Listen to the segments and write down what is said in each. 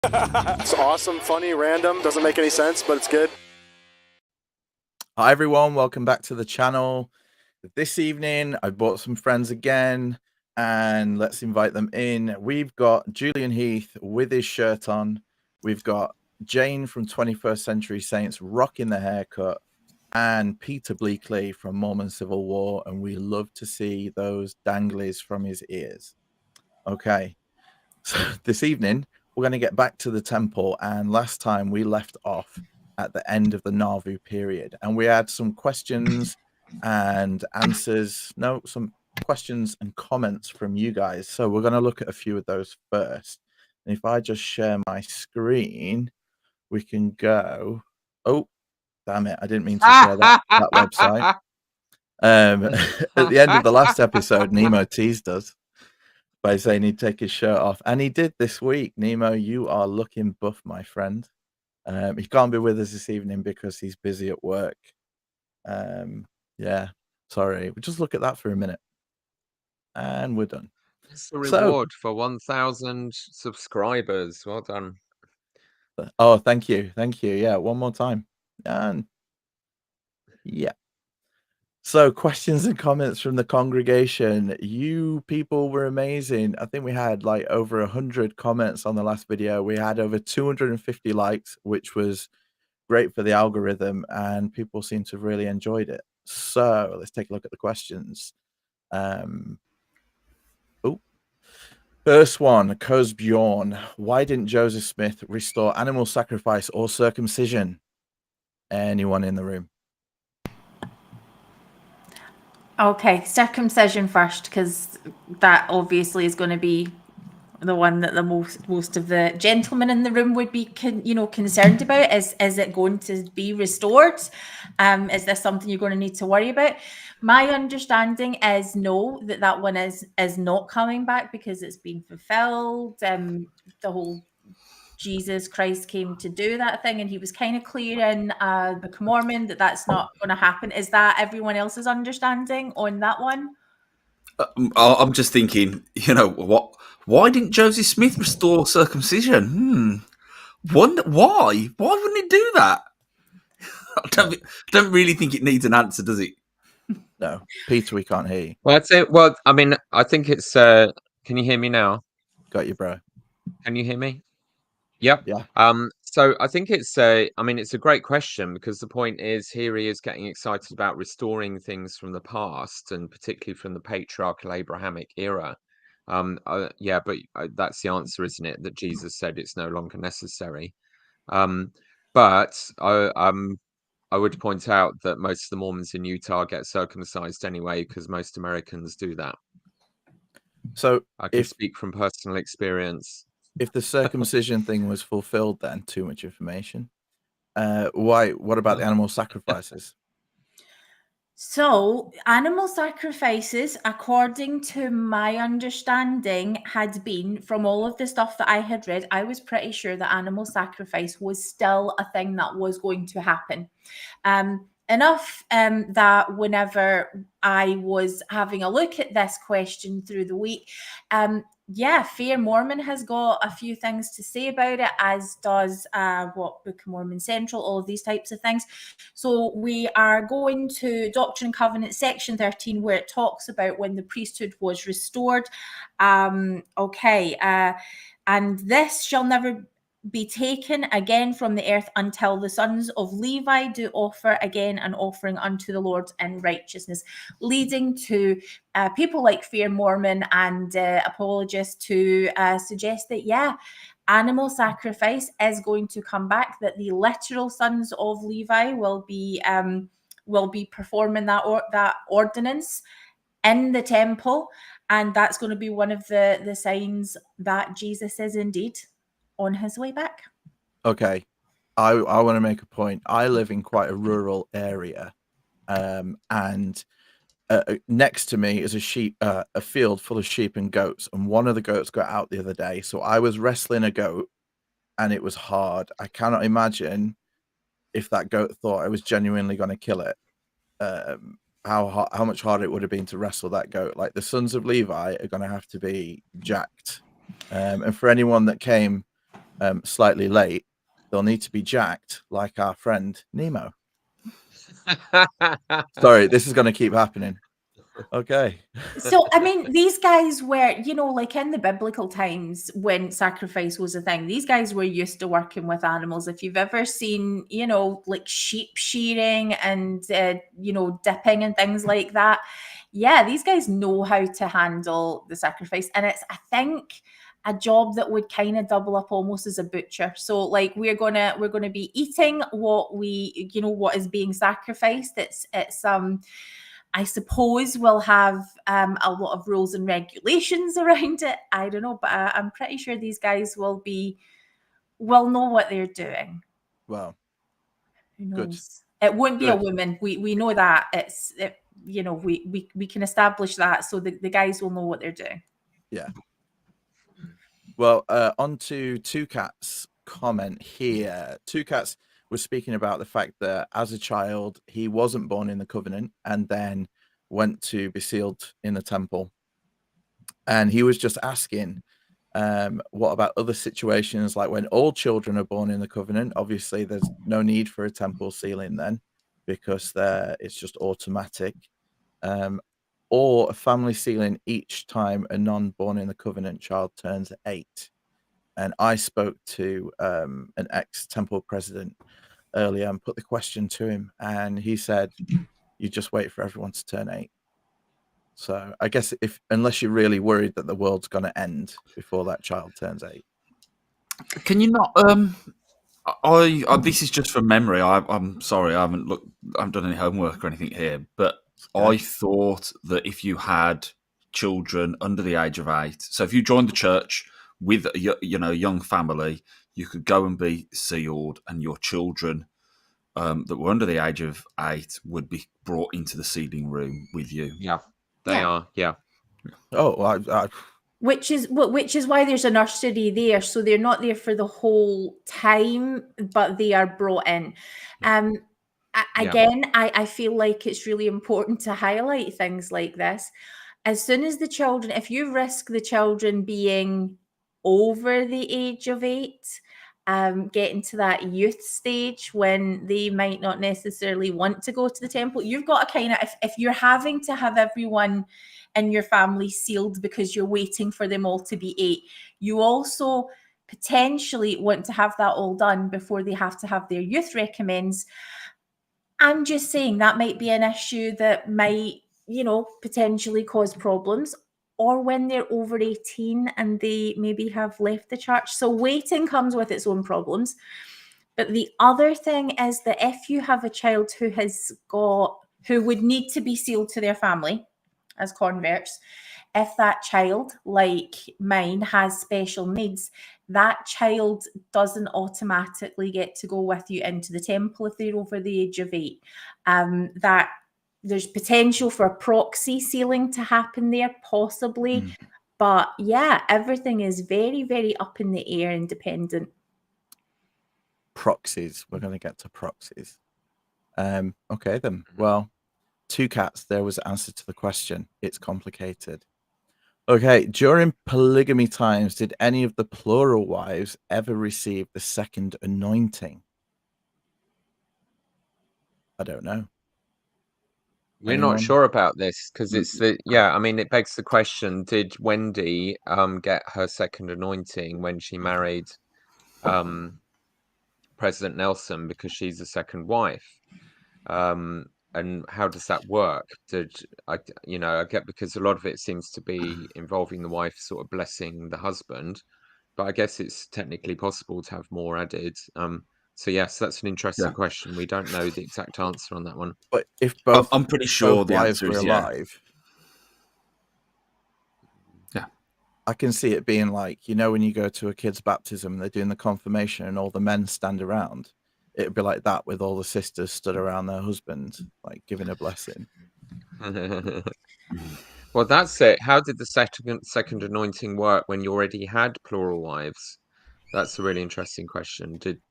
It's awesome, funny, random, doesn't make any sense, but it's good. Hi everyone, welcome back to the channel. This evening I brought some friends again and let's invite them in. We've got Julian Heath with his shirt on. We've got Jane from 21st Century Saints rocking the haircut, and Peter Bleakley from Mormon Civil War, and we love to see those danglies from his ears. Okay, so this evening we're going to get back to the temple, and last time we left off at the end of the Nauvoo period, and we had some questions and answers. No, some questions and comments from you guys. So we're going to look at a few of those first. And if I just share my screen, we can go. Oh, damn it! I didn't mean to share that website. At the end of the last episode, Nemo teased us by saying he'd take his shirt off, and he did this week. Nemo, you are looking buff, my friend. He can't be with us this evening because he's busy at work. Yeah, sorry. We'll just look at that for a minute, and we're done. It's the reward for 1,000 subscribers. Well done. Oh, thank you. Yeah, one more time. And yeah. So questions and comments from the congregation. You people were amazing. I think we had like over 100 comments on the last video. We had over 250 likes, which was great for the algorithm, and people seem to have really enjoyed it. So let's take a look at the questions. First one, Cosbjorn. Why didn't Joseph Smith restore animal sacrifice or circumcision? Anyone in the room? Okay, circumcision first, because that obviously is going to be the one that the most of the gentlemen in the room would be concerned about. Is it going to be restored? Is this something you're going to need to worry about? My understanding is no, that one is not coming back because it's been fulfilled. The whole Jesus Christ came to do that thing, and he was kind of clear in the Book of Mormon that that's not going to happen. Is that everyone else's understanding on that one? I'm just thinking, what? Why didn't Joseph Smith restore circumcision? Wonder why? Why wouldn't he do that? I don't really think it needs an answer, does it? No, Peter, we can't hear you. Well, I'd say. Well, I mean, I think it's. Can you hear me now? Got you, bro. Can you hear me? Yep. Yeah. So I think it's a. I mean, it's a great question, because the point is here he is getting excited about restoring things from the past, and particularly from the patriarchal Abrahamic era. Yeah, but that's the answer, isn't it? That Jesus said it's no longer necessary. But I would point out that most of the Mormons in Utah get circumcised anyway, because most Americans do that. So I can speak from personal experience. If the circumcision thing was fulfilled, then too much information. Why? What about the animal sacrifices? So, animal sacrifices, according to my understanding, had been, from all of the stuff that I had read, I was pretty sure that animal sacrifice was still a thing that was going to happen. Enough that whenever I was having a look at this question through the week, yeah, Fair Mormon has got a few things to say about it, as does Book of Mormon Central, all of these types of things. So we are going to Doctrine and Covenants section 13, where it talks about when the priesthood was restored. And this shall never be taken again from the earth until the sons of Levi do offer again an offering unto the Lord in righteousness, leading to people like Fair Mormon and apologists to suggest that, yeah, animal sacrifice is going to come back, that the literal sons of Levi will be performing that ordinance in the temple, and that's going to be one of the signs that Jesus is indeed on his way back. Okay, I want to make a point. I live in quite a rural area, and next to me is a field full of sheep and goats, and one of the goats got out the other day. So I was wrestling a goat, and it was hard. I cannot imagine if that goat thought I was genuinely going to kill it. How much harder it would have been to wrestle that goat. Like, the sons of Levi are going to have to be jacked. And for anyone that came slightly late, they'll need to be jacked like our friend Nemo. Sorry, this is going to keep happening. Okay. So, I mean, these guys were, like in the biblical times when sacrifice was a thing, these guys were used to working with animals. If you've ever seen, like sheep shearing and, dipping and things like that, yeah, these guys know how to handle the sacrifice. And it's, I think, a job that would kind of double up almost as a butcher. So like we're gonna be eating what what is being sacrificed. It's I suppose we'll have a lot of rules and regulations around it. I don't know, but I'm pretty sure these guys will know what they're doing. Well, who knows? Good. It won't be a woman. We know that. We can establish that, so the guys will know what they're doing. Yeah. Well, on to Two Cats' comment here. Two Cats was speaking about the fact that as a child, he wasn't born in the covenant and then went to be sealed in the temple. And he was just asking, what about other situations, like when all children are born in the covenant? Obviously, there's no need for a temple sealing then, because it's just automatic. Or a family sealing each time a non-born in the covenant child turns 8. And I spoke to an ex-temple president earlier and put the question to him, and he said, you just wait for everyone to turn 8. So I guess unless you're really worried that the world's going to end before that child turns 8. Can you not? This is just from memory. I'm sorry, I haven't done any homework or anything here, but I thought that if you had children under the age of 8, so if you joined the church with a young family, you could go and be sealed, and your children that were under the age of 8 would be brought into the sealing room with you. Yeah, they are. Yeah. Oh, which is why there's a nursery there, so they're not there for the whole time, but they are brought in. Again, I feel like it's really important to highlight things like this. As soon as the children, if you risk the children being over the age of 8, getting to that youth stage when they might not necessarily want to go to the temple, you've got to kind of, if you're having to have everyone in your family sealed because you're waiting for them all to be 8, you also potentially want to have that all done before they have to have their youth recommends. I'm just saying that might be an issue that might, potentially cause problems, or when they're over 18 and they maybe have left the church. So waiting comes with its own problems. But the other thing is that if you have a child who would need to be sealed to their family as converts, if that child, like mine, has special needs, that child doesn't automatically get to go with you into the temple if they're over the age of 8. That there's potential for a proxy sealing to happen there, possibly. But yeah, everything is very, very up in the air and dependent. Proxies. We're going to get to proxies. Okay, then. Well, Two Cats, there was the answer to the question. It's complicated. Okay, during polygamy times, did any of the plural wives ever receive the second anointing? I don't know. We're not sure about this because it's it begs the question, did Wendy get her second anointing when she married President Nelson, because she's the second wife? And how does that work? I get, because a lot of it seems to be involving the wife sort of blessing the husband, but I guess it's technically possible to have more added. So yes, that's an interesting question. We don't know the exact answer on that one. But if both, I'm pretty sure the wives answer were is alive, I can see it being like, when you go to a kid's baptism, they're doing the confirmation and all the men stand around. It'd be like that with all the sisters stood around their husband, like giving a blessing. Well, that's it. How did the second anointing work when you already had plural wives? That's a really interesting question. Did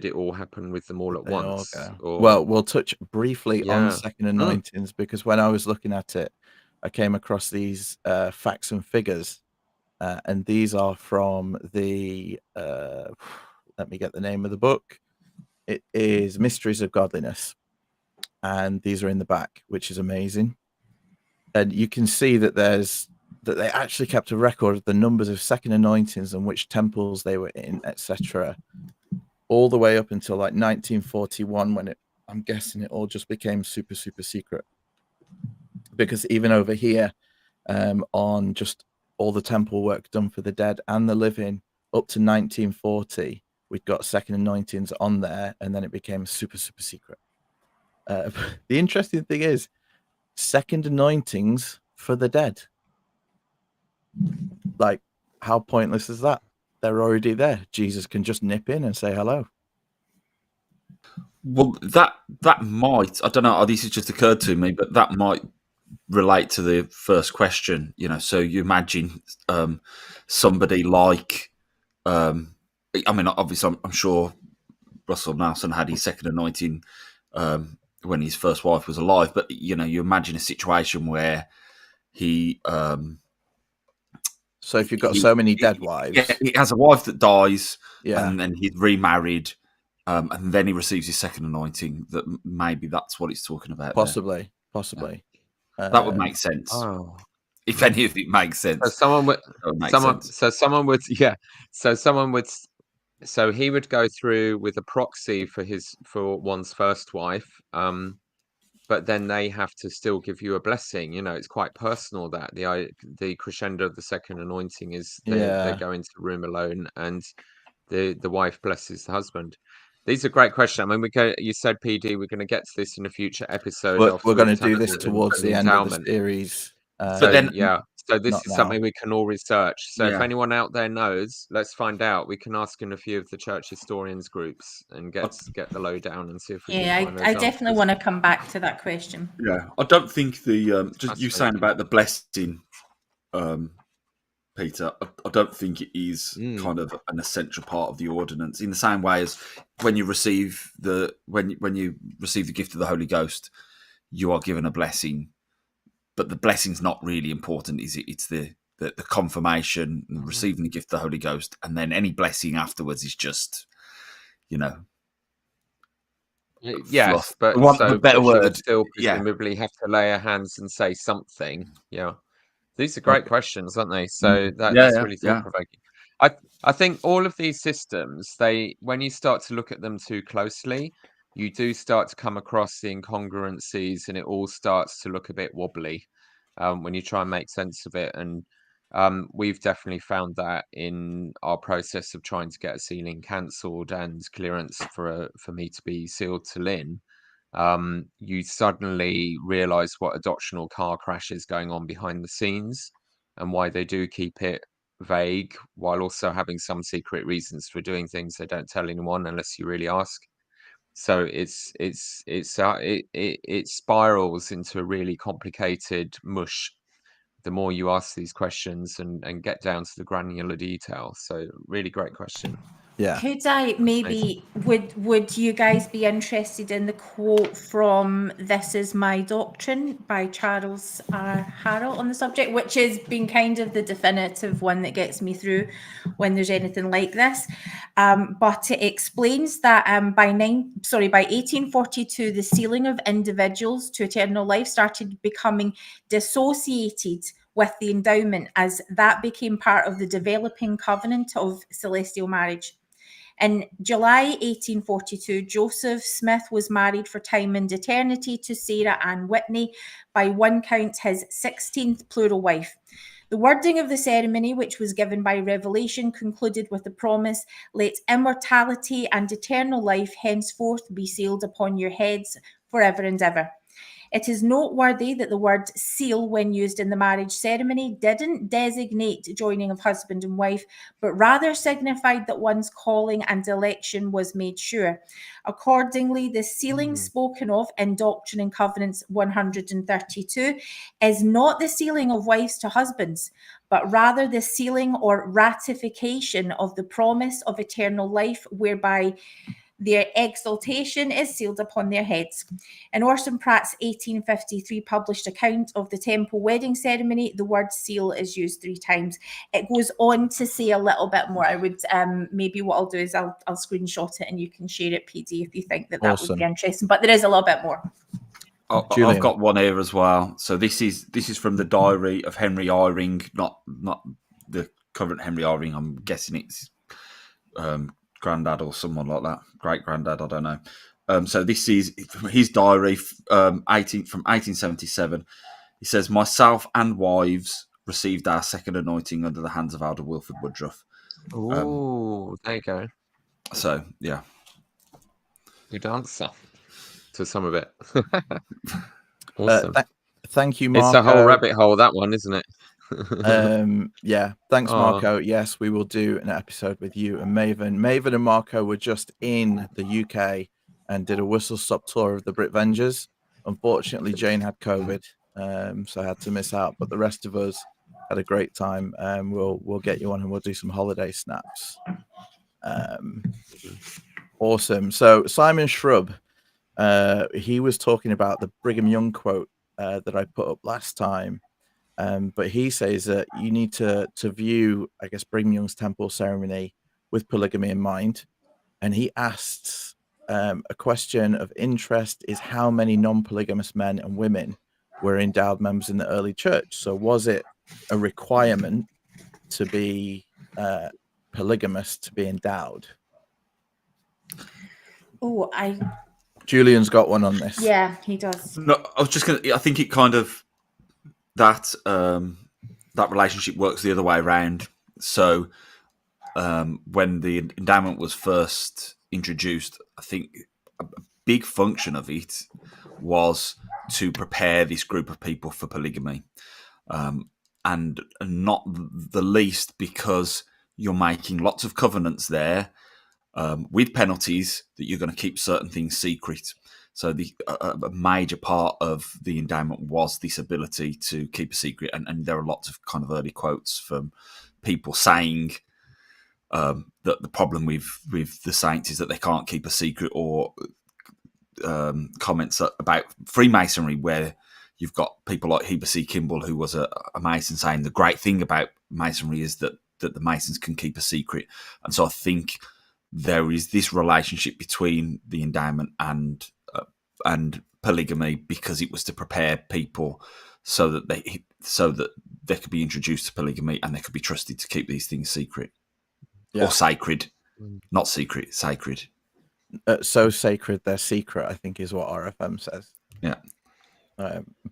it all happen with them all at once? Well, we'll touch briefly on second anointings, because when I was looking at it, I came across these facts and figures. and these are from the let me get the name of the book. It is Mysteries of Godliness, and these are in the back, which is amazing. And you can see that they actually kept a record of the numbers of second anointings and which temples they were in, etc., all the way up until like 1941, when I'm guessing it all just became super, super secret. Because even over here, on just all the temple work done for the dead and the living, up to 1940, we'd got second anointings on there, and then it became super, super secret. The interesting thing is, second anointings for the dead. Like, how pointless is that? They're already there. Jesus can just nip in and say hello. Well, that might, I don't know, this has just occurred to me, but that might relate to the first question. So you imagine somebody like, I mean, obviously, I'm sure Russell Nelson had his second anointing when his first wife was alive, but you imagine a situation where he. So if you've got so many dead wives, yeah, he has a wife that dies, yeah, and then he's remarried, and then he receives his second anointing. That maybe that's what he's talking about. Possibly. That would make sense. Oh. If any of it makes sense. So someone would, so he would go through with a proxy for one's first wife, but then they have to still give you a blessing. It's quite personal, that the crescendo of the second anointing is they go into the room alone and the wife blesses the husband. These are great questions. I mean, you said, PD, we're going to get to this in a future episode. We're going to do this towards the end of the series. So this is now. something we can all research. So if Yeah. anyone out there knows, let's find out. We can ask in a few of the church historians groups and get the lowdown and see if we can find those I definitely want to come back to that question. Yeah, I don't think the just you saying about the blessing, Peter. I don't think it is kind of an essential part of the ordinance. In the same way as when you receive when you receive the gift of the Holy Ghost, you are given a blessing. But the blessing's not really important, is it? It's the confirmation, and receiving the gift of the Holy Ghost, and then any blessing afterwards is just, yes, fluff. but For want of a better word, would still presumably have to lay her hands and say something. Yeah, these are great questions, aren't they? So that's really thought provoking. I think all of these systems, when you start to look at them too closely, you do start to come across the incongruencies, and it all starts to look a bit wobbly when you try and make sense of it. And we've definitely found that in our process of trying to get a sealing cancelled and clearance for me to be sealed to Lynn. You suddenly realise what adoptional car crash is going on behind the scenes, and why they do keep it vague, while also having some secret reasons for doing things they don't tell anyone unless you really ask. So it spirals into a really complicated mush the more you ask these questions and get down to the granular detail. So really great question. Yeah. Could I maybe, would you guys be interested in the quote from This Is My Doctrine by Charles R. Harrell on the subject, which has been kind of the definitive one that gets me through when there's anything like this. But it explains that by 1842, the sealing of individuals to eternal life started becoming dissociated with the endowment, as that became part of the developing covenant of celestial marriage. In July 1842, Joseph Smith was married for time and eternity to Sarah Ann Whitney, by one count his 16th plural wife. The wording of the ceremony, which was given by revelation, concluded with the promise, "Let immortality and eternal life henceforth be sealed upon your heads forever and ever." It is noteworthy that the word seal, when used in the marriage ceremony, didn't designate joining of husband and wife, but rather signified that one's calling and election was made sure. Accordingly, the sealing spoken of in Doctrine and Covenants 132 is not the sealing of wives to husbands, but rather the sealing or ratification of the promise of eternal life, whereby Their exaltation is sealed upon their heads. In Orson Pratt's 1853 published account of the temple wedding ceremony, the word seal is used 3 times. It goes on to say a little bit more. I would maybe what I'll do is I'll screenshot it and you can share it, PD, if you think that would Awesome. be interesting. But there is a little bit more. Julian. I've got one here as well. So this is from the diary of Henry Eyring, not the current Henry Eyring. I'm guessing it's granddad or someone like that, great granddad. I don't know. So this is his diary, from 1877. He says, "Myself and wives received our second anointing under the hands of Elder Wilford Woodruff." Ooh, there you go. So yeah, Good answer to some of it. Awesome. Thank you, Marco. It's a whole rabbit hole, that one, isn't it? Yeah, thanks, Oh. Marco. Yes, we will do an episode with you and Maven. Maven and Marco were just in the UK and did a whistle-stop tour of the Britvengers. Unfortunately, Jane had COVID, so I had to miss out. But the rest of us had a great time. We'll get you on and we'll do some holiday snaps. Awesome. So Simon Shrub, he was talking about the Brigham Young quote that I put up last time. But he says that you need to view, I guess, Brigham Young's temple ceremony with polygamy in mind. And he asks a question of interest is how many non-polygamous men and women were endowed members in the early church? So was it a requirement to be polygamous to be endowed? Oh, Julian's got one on this. Yeah, he does. no, I was just gonna. I think it kind of that relationship works the other way around. So when the endowment was first introduced, I think a big function of it was to prepare this group of people for polygamy, and not the least because you're making lots of covenants there with penalties that you're going to keep certain things secret. So a major part of the endowment was this ability to keep a secret, and there are lots of kind of early quotes from people saying that the problem with the saints is that they can't keep a secret, or comments about Freemasonry where you've got people like Heber C. Kimball, who was a Mason, saying the great thing about Masonry is that the Masons can keep a secret. And so I think there is this relationship between the endowment and polygamy because it was to prepare people so that they could be introduced to polygamy and they could be trusted to keep these things secret. Yeah. Or sacred, not secret, sacred. So sacred they're secret, I think, is what RFM says. Yeah.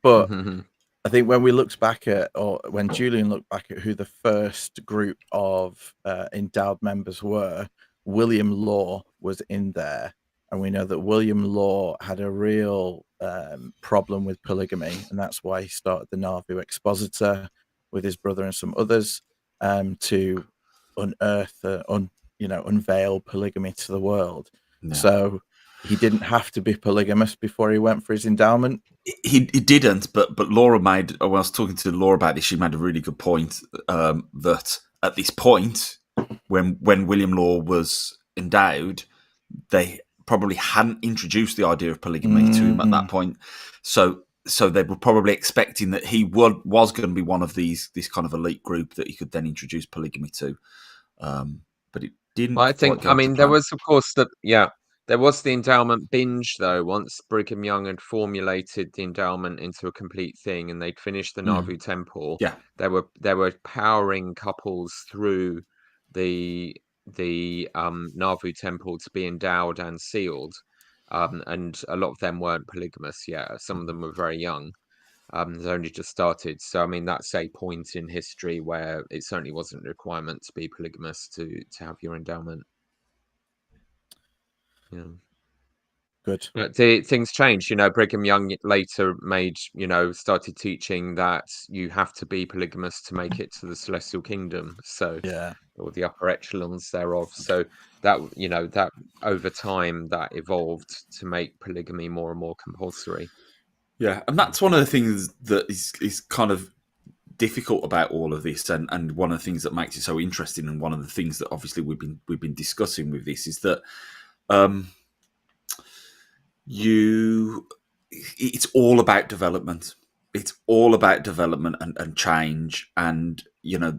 But I think when we looked back at, or when Julian looked back at who the first group of endowed members were, William Law was in there. And we know that William Law had a real problem with polygamy. And that's why he started the Nauvoo Expositor with his brother and some others to unearth, unveil polygamy to the world. No. So he didn't have to be polygamous before he went for his endowment. He didn't, but Laura made, when I was talking to Laura about this, she made a really good point that at this point, when William Law was endowed, they probably hadn't introduced the idea of polygamy to him at that point. So they were probably expecting that he was going to be one of this kind of elite group that he could then introduce polygamy to. But it didn't. Well, I think, there was, of course, there was the endowment binge, though. Once Brigham Young had formulated the endowment into a complete thing and they'd finished the Nauvoo Temple, there were powering couples through the Nauvoo Temple to be endowed and sealed, and a lot of them weren't polygamous yet. Some of them were very young. It's only just started. So, that's a point in history where it certainly wasn't a requirement to be polygamous to have your endowment. Yeah. Good. But things changed. Brigham Young later started teaching that you have to be polygamous to make it to the celestial kingdom. So, or the upper echelons thereof. So that, that over time that evolved to make polygamy more and more compulsory. Yeah, and that's one of the things that is kind of difficult about all of this, and one of the things that makes it so interesting, and one of the things that obviously we've been discussing with this is that it's all about development. It's all about development and change. And,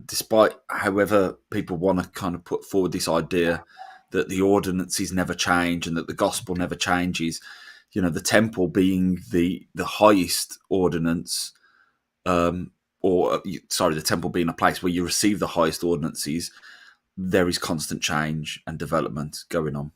despite however people want to kind of put forward this idea that the ordinances never change and that the gospel never changes, the temple being the highest ordinance, the temple being a place where you receive the highest ordinances, there is constant change and development going on.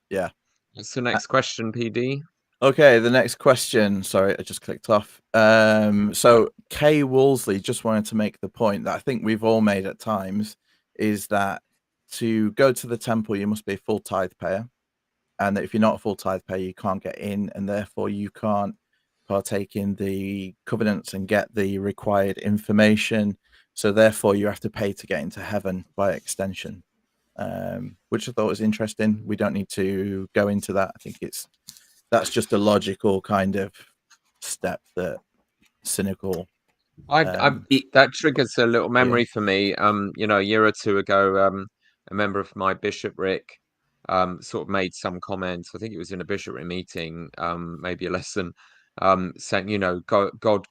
Yeah. What's the next question, PD? Okay, the next question. Sorry, I just clicked off. So Kay Wolseley just wanted to make the point that I think we've all made at times, is that to go to the temple, you must be a full tithe payer. And that if you're not a full tithe payer, you can't get in, and therefore you can't partake in the covenants and get the required information. So therefore you have to pay to get into heaven by extension, which I thought was interesting. We don't need to go into that. I think that's just a logical kind of step that cynical. That triggers a little memory for me. A year or two ago, a member of my bishopric sort of made some comments. I think it was in a bishopric meeting, maybe a lesson, saying, God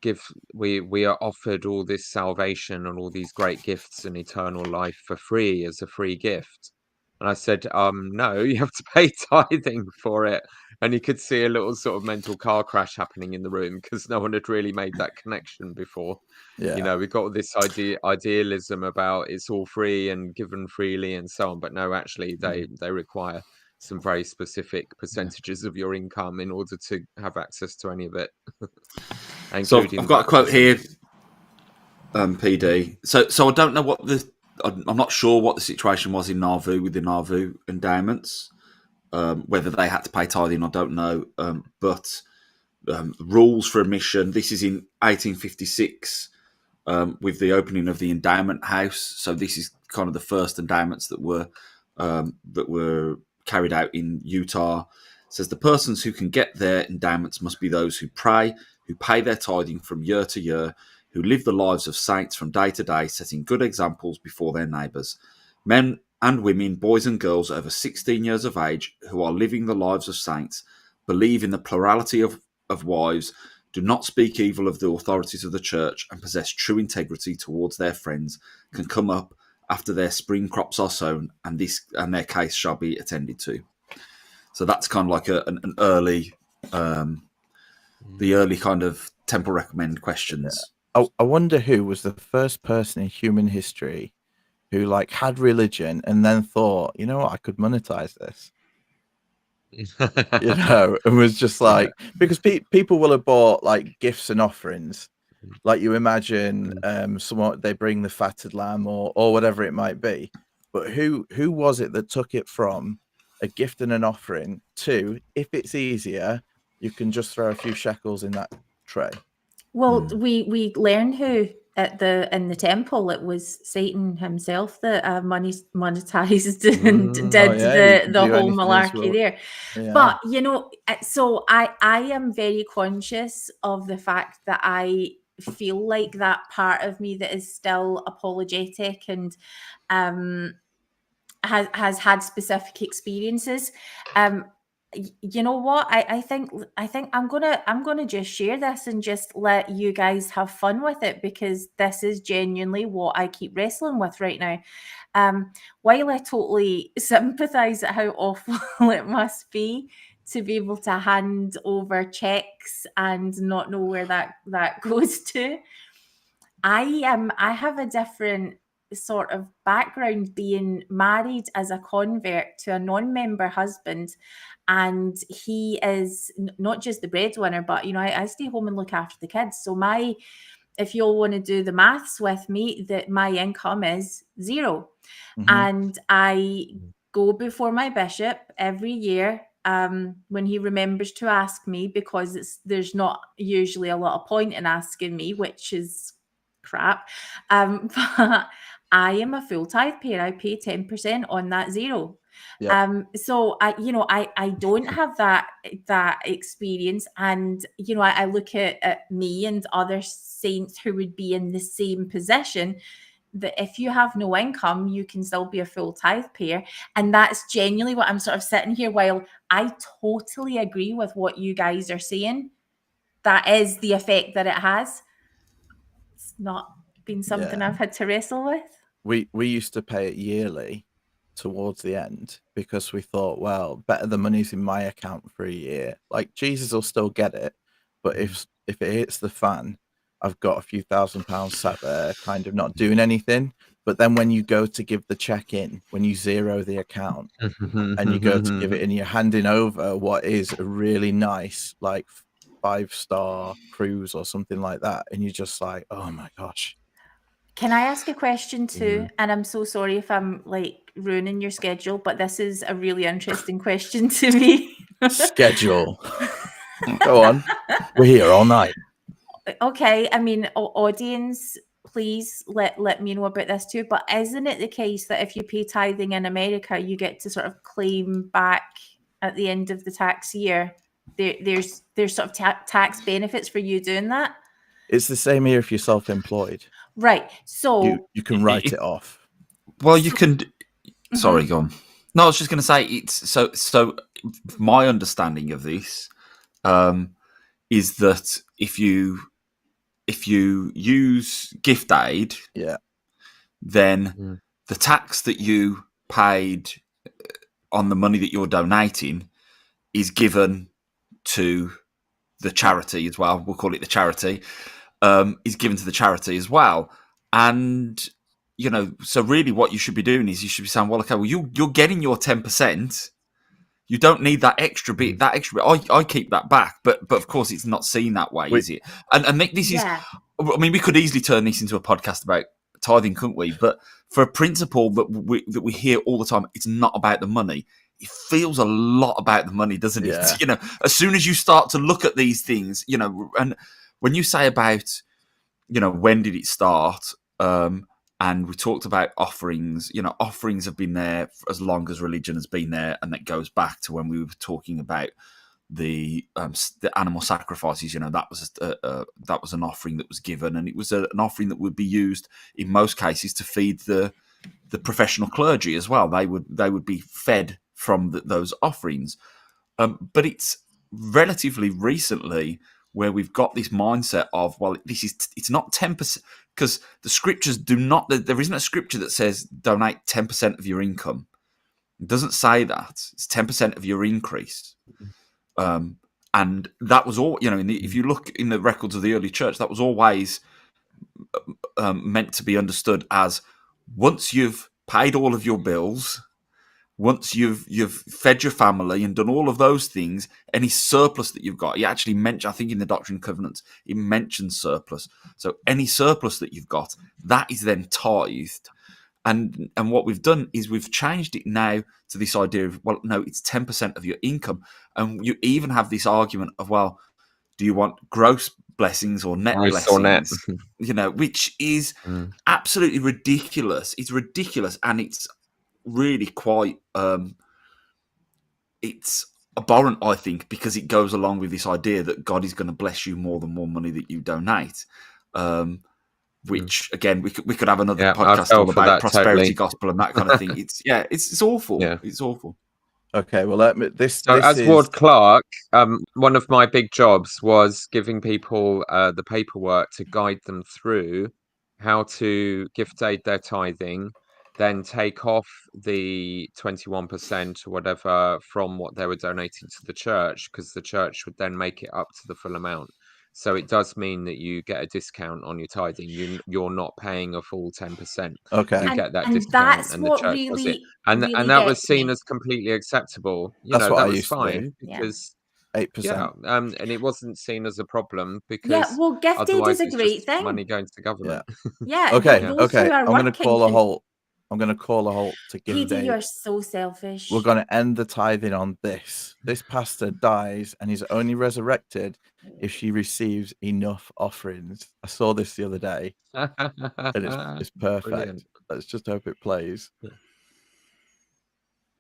we are offered all this salvation and all these great gifts and eternal life for free as a free gift. And I said, no, you have to pay tithing for it. And you could see a little sort of mental car crash happening in the room because no one had really made that connection before. Yeah. We've got this idealism about it's all free and given freely and so on. But no, actually, they require some very specific percentages of your income in order to have access to any of it. So I've got a quote here, PD. So I don't know I'm not sure what the situation was in Nauvoo with the Nauvoo endowments, whether they had to pay tithing, I don't know. But rules for admission, this is in 1856 with the opening of the endowment house. So this is kind of the first endowments that were carried out in Utah. It says the persons who can get their endowments must be those who pray, who pay their tithing from year to year, who live the lives of saints from day to day, setting good examples before their neighbours. Men and women, boys and girls over 16 years of age, who are living the lives of saints, believe in the plurality of wives, do not speak evil of the authorities of the church, and possess true integrity towards their friends, can come up after their spring crops are sown, and their case shall be attended to. So that's kind of like an early, the early kind of temple recommend questions. Yeah. I wonder who was the first person in human history who had religion and then thought, you know what, I could monetize this. And was just because people will have bought gifts and offerings. You imagine someone, they bring the fatted lamb or whatever it might be. But who was it that took it from a gift and an offering to, if it's easier, you can just throw a few shekels in that tray? Well, we learned who in the temple it was Satan himself that monetized and did the whole malarkey there. Yeah. But so I am very conscious of the fact that I feel like that part of me that is still apologetic and has had specific experiences. You know what? I think I'm gonna just share this and just let you guys have fun with it, because this is genuinely what I keep wrestling with right now. While I totally sympathize at how awful it must be to be able to hand over checks and not know where that goes to, I have a different sort of background, being married as a convert to a non-member husband, and he is not just the breadwinner, but I stay home and look after the kids. So if you'll want to do the maths with me, that my income is 0. And I go before my bishop every year when he remembers to ask me, because there's not usually a lot of point in asking me, which is crap. But I am a full tithe payer. I pay 10% on that 0. Yep. So I don't have that experience, and I look at me and other saints who would be in the same position, that if you have no income, you can still be a full tithe payer. And that's genuinely what I'm sort of sitting here, while I totally agree with what you guys are saying, that is the effect that it has. It's not been something I've had to wrestle with. We used to pay it yearly towards the end because we thought, well, better the money's in my account for a year. Like, Jesus will still get it, but if it hits the fan, I've got a few £1,000s sat there kind of not doing anything. But then when you go to give the check in, when you zero the account and you go to give it in, you're handing over what is a really nice, like, 5-star cruise or something like that, and you're just like, oh my gosh. Can I ask a question too? And I'm so sorry if I'm like ruining your schedule, but this is a really interesting question to me. Schedule. Go on. We're here all night. Okay, I mean, audience, please let me know about this too. But isn't it the case that if you pay tithing in America, you get to sort of claim back at the end of the tax year? There's sort of tax benefits for you doing that. It's the same here if you're self-employed. Right. So you can write it off. Well, you can. Sorry, go on. No, I was just going to say it's so. My understanding of this is that if you use gift aid, then the tax that you paid on the money that you're donating is given to the charity as well. We'll call it the charity. Is given to the charity as well. And, so really what you should be doing is you should be saying, well, okay, well, you're getting your 10%. You don't need that extra bit. That extra bit, I keep that back. But of course, it's not seen that way, is it? And this is, I mean, we could easily turn this into a podcast about tithing, couldn't we? But for a principle that we hear all the time, it's not about the money. It feels a lot about the money, doesn't it? Yeah. As soon as you start to look at these things, and when you say about, when did it start? And we talked about offerings. Offerings have been there for as long as religion has been there, and that goes back to when we were talking about the animal sacrifices. That was an offering that was given, and it was an offering that would be used in most cases to feed the professional clergy as well. They would be fed from those offerings. But it's relatively recently where we've got this mindset of, well, it's not 10%, because the scriptures there isn't a scripture that says donate 10% of your income. It doesn't say that. It's 10% of your increase. And that was all, if you look in the records of the early church, that was always meant to be understood as, once you've paid all of your bills, once you've fed your family and done all of those things, any surplus that you've got, he actually mentioned, I think in the Doctrine and Covenants, it mentions surplus. So any surplus that you've got, that is then tithed. And what we've done is we've changed it now to this idea of, well, no, it's 10% of your income. And you even have this argument of, well, do you want gross blessings or net gross blessings? or net. Which is absolutely ridiculous. It's ridiculous, and it's really quite it's abhorrent, I think, because it goes along with this idea that God is going to bless you more the more money that you donate, which again we could have another podcast all about prosperity gospel and that kind of thing. It's awful. It's awful. Okay, well, as Ward Clark, one of my big jobs was giving people the paperwork to guide them through how to gift aid their tithing, then take off the 21% or whatever from what they were donating to the church, because the church would then make it up to the full amount. So it does mean that you get a discount on your tithing. You're not paying a full 10%. Okay, you get that and discount, that's and what the church really, does it, and really that was gets seen me. as completely acceptable. That's what that I was used to do. fine because 8%. and it wasn't seen as a problem because well, gift aid otherwise is a it's great just thing. money going to government. Okay. Those who are I'm going to working call a halt. I'm going to call a halt to gift aid. you're so selfish. We're going to end the tithing on this. This pastor dies and he's only resurrected if she receives enough offerings. I saw this the other day, and it's perfect. Brilliant. Let's just hope it plays.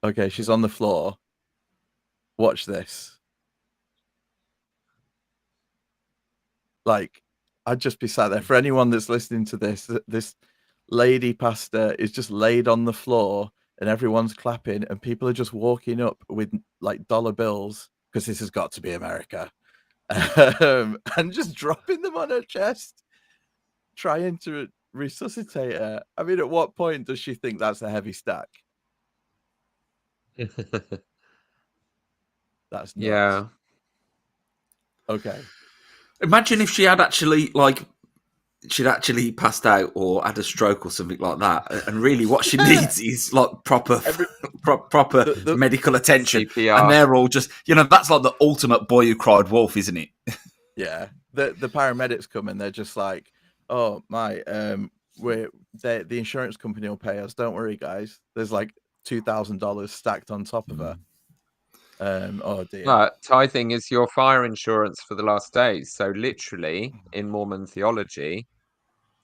Okay, she's on the floor. Watch this. Like, I'd just be sat there. For anyone that's listening to this, lady pastor is just laid on the floor and everyone's clapping and people are just walking up with like dollar bills because this has got to be America, and just dropping them on her chest, trying to resuscitate her. I mean, at what point does she think that's a heavy stack? That's nuts. Yeah. Okay. Imagine if she had actually she'd actually passed out or had a stroke or something like that, and really what she needs is like proper the medical attention. CPR. And they're all just, that's like the ultimate boy who cried wolf, isn't it? Yeah, the paramedics come and they're just like, oh my, the insurance company will pay us, don't worry guys, there's like $2,000 stacked on top of her. Oh dear. Tithing is your fire insurance for the last days. So literally, in Mormon theology,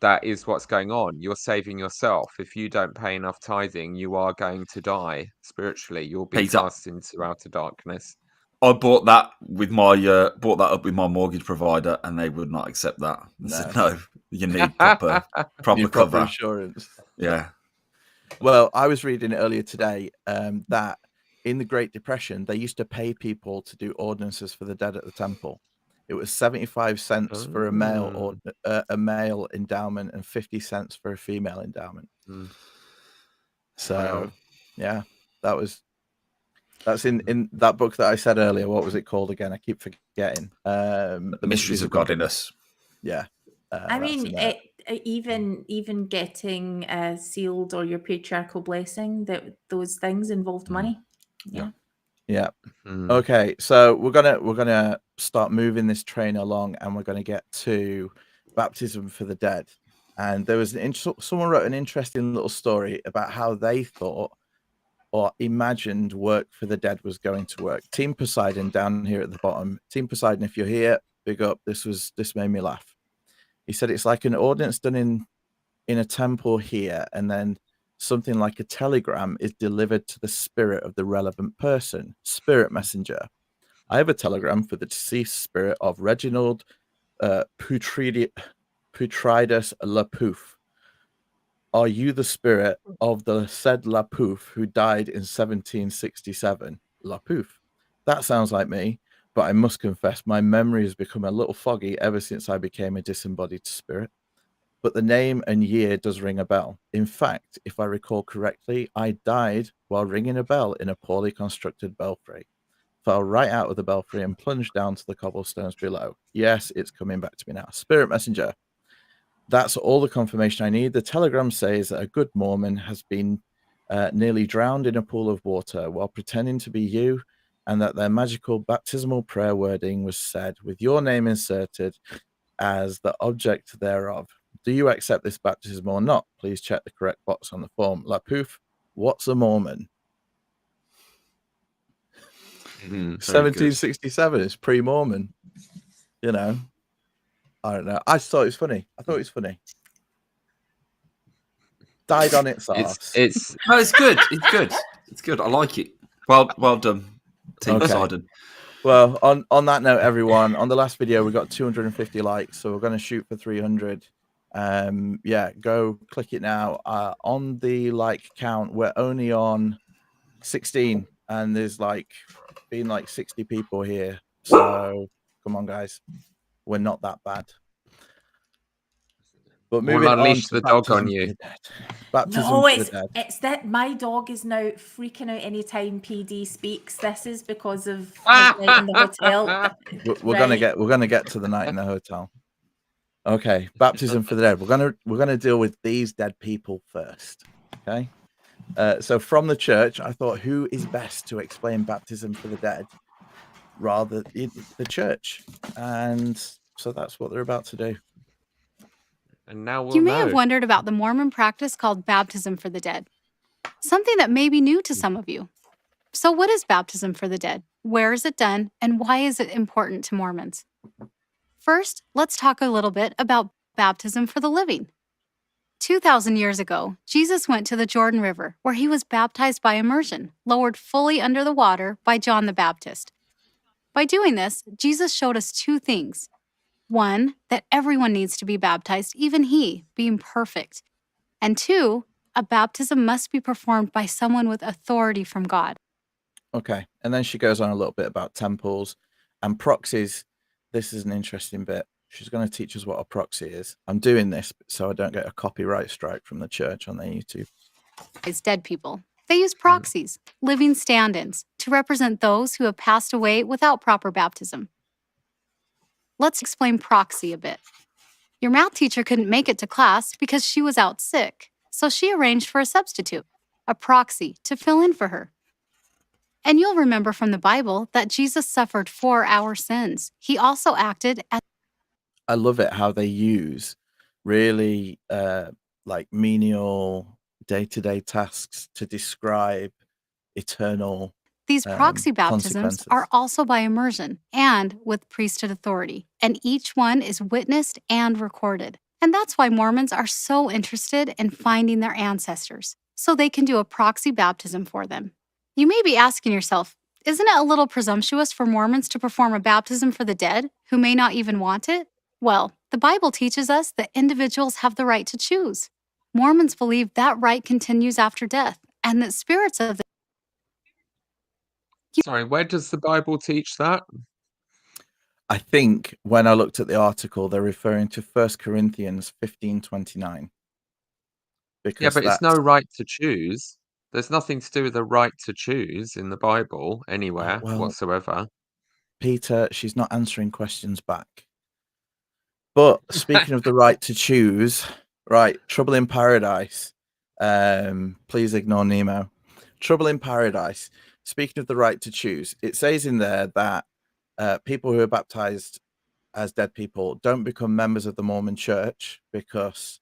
that is what's going on. You're saving yourself. If you don't pay enough tithing, you are going to die spiritually. You'll be Peter. cast into outer darkness. I bought that with up with my mortgage provider, and they would not accept that. They said, no, you need proper cover. Insurance. Yeah. Well, I was reading earlier today that in the Great Depression, they used to pay people to do ordinances for the dead at the temple. It was 75 cents for a male or a male endowment and 50 cents for a female endowment. So, yeah, that's in that book that I said earlier. What was it called again? I keep forgetting. The Mysteries of Godliness. Yeah. I mean, even getting sealed or your patriarchal blessing, those things involved money. Yeah. Yeah. Okay, so we're gonna start moving this train along, and we're gonna get to baptism for the dead. And there was someone wrote an interesting little story about how they thought or imagined work for the dead was going to work. Team Poseidon down here at the bottom. Team Poseidon, if you're here, big up. This made me laugh. He said it's like an ordinance done in a temple here, and then something like a telegram is delivered to the spirit of the relevant person. Spirit messenger. I have a telegram for the deceased spirit of Reginald Putridus Lapouf. Are you the spirit of the said Lapouf who died in 1767? Lapouf. That sounds like me, but I must confess my memory has become a little foggy ever since I became a disembodied spirit. But the name and year does ring a bell. In fact, if I recall correctly, I died while ringing a bell in a poorly constructed belfry. Fell right out of the belfry and plunged down to the cobblestones below. Yes, it's coming back to me now. Spirit messenger. That's all the confirmation I need. The telegram says that a good Mormon has been nearly drowned in a pool of water while pretending to be you, and that their magical baptismal prayer wording was said with your name inserted as the object thereof. Do you accept this baptism or not? Please check the correct box on the form. Lapouf, what's a Mormon? 1767 is pre-Mormon. I don't know. I thought it was funny. Died on its arse. No, it's good. It's good. It's good. I like it. Well done, Team Poseidon. Well, on that note, everyone, on the last video we got 250 likes, so we're going to shoot for 300. Yeah, go click it now. On the like count, we're only on 16, and there's been 60 people here. So come on, guys, we're not that bad. But moving on, unleash the dog on you. It's that my dog is now freaking out anytime PD speaks. This is because of his night in the hotel. We're gonna get to the night in the hotel. Okay, baptism for the dead. We're gonna deal with these dead people first. Okay. So from the church, I thought, who is best to explain baptism for the dead? Rather, the church. And so that's what they're about to do. And now you may have wondered about the Mormon practice called baptism for the dead, something that may be new to some of you. So what is baptism for the dead? Where is it done? And why is it important to Mormons? First, let's talk a little bit about baptism for the living. 2,000 years ago, Jesus went to the Jordan River, where he was baptized by immersion, lowered fully under the water by John the Baptist. By doing this, Jesus showed us two things. One, that everyone needs to be baptized, even he, being perfect. And 2, a baptism must be performed by someone with authority from God. Okay. And then she goes on a little bit about temples and proxies. This is an interesting bit. She's going to teach us what a proxy is. I'm doing this so I don't get a copyright strike from the church on their YouTube. It's dead people. They use proxies, living stand-ins, to represent those who have passed away without proper baptism. Let's explain proxy a bit. Your math teacher couldn't make it to class because she was out sick, so she arranged for a substitute, a proxy, to fill in for her. And you'll remember from the Bible that Jesus suffered for our sins. He also acted as... I love it how they use really like menial day-to-day tasks to describe eternal These proxy baptisms consequences. are also by immersion and with priesthood authority, and each one is witnessed and recorded. And that's why Mormons are so interested in finding their ancestors, so they can do a proxy baptism for them. You may be asking yourself, isn't it a little presumptuous for Mormons to perform a baptism for the dead who may not even want it? Well, the Bible teaches us that individuals have the right to choose. Mormons believe that right continues after death, and that spirits of the... Sorry, where does the Bible teach that? I think when I looked at the article, they're referring to 1 Corinthians 15:29. Because Yeah, but it's no that's right to choose. There's nothing to do with the right to choose in the Bible anywhere well, whatsoever. Peter, she's not answering questions back. But speaking of the right to choose, right, Trouble in Paradise. Please ignore Nemo. Trouble in Paradise. Speaking of the right to choose, it says in there that people who are baptized as dead people don't become members of the Mormon Church because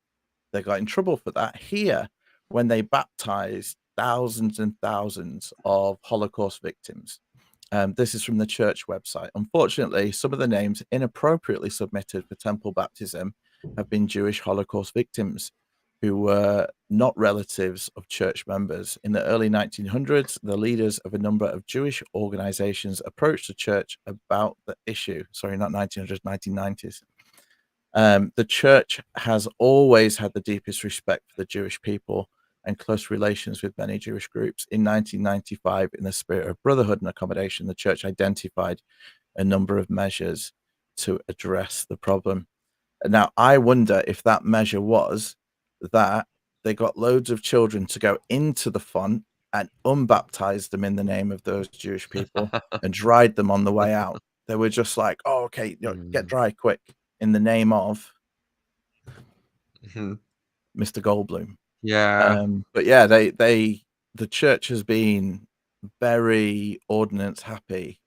they got in trouble for that. Here, when they baptized thousands and thousands of Holocaust victims, this is from the church website. Unfortunately, some of the names inappropriately submitted for temple baptism have been Jewish Holocaust victims who were not relatives of church members. In the early 1900s, the leaders of a number of Jewish organizations approached the church about the issue. Sorry, not 1900s, 1990s. The church has always had the deepest respect for the Jewish people and close relations with many Jewish groups. In 1995, in the spirit of brotherhood and accommodation, the church identified a number of measures to address the problem. Now, I wonder if that measure was that they got loads of children to go into the font and unbaptize them in the name of those Jewish people and dried them on the way out. They were just like, oh, okay, get dry quick in the name of Mr. Goldblum. Yeah. But yeah, the church has been very ordinance happy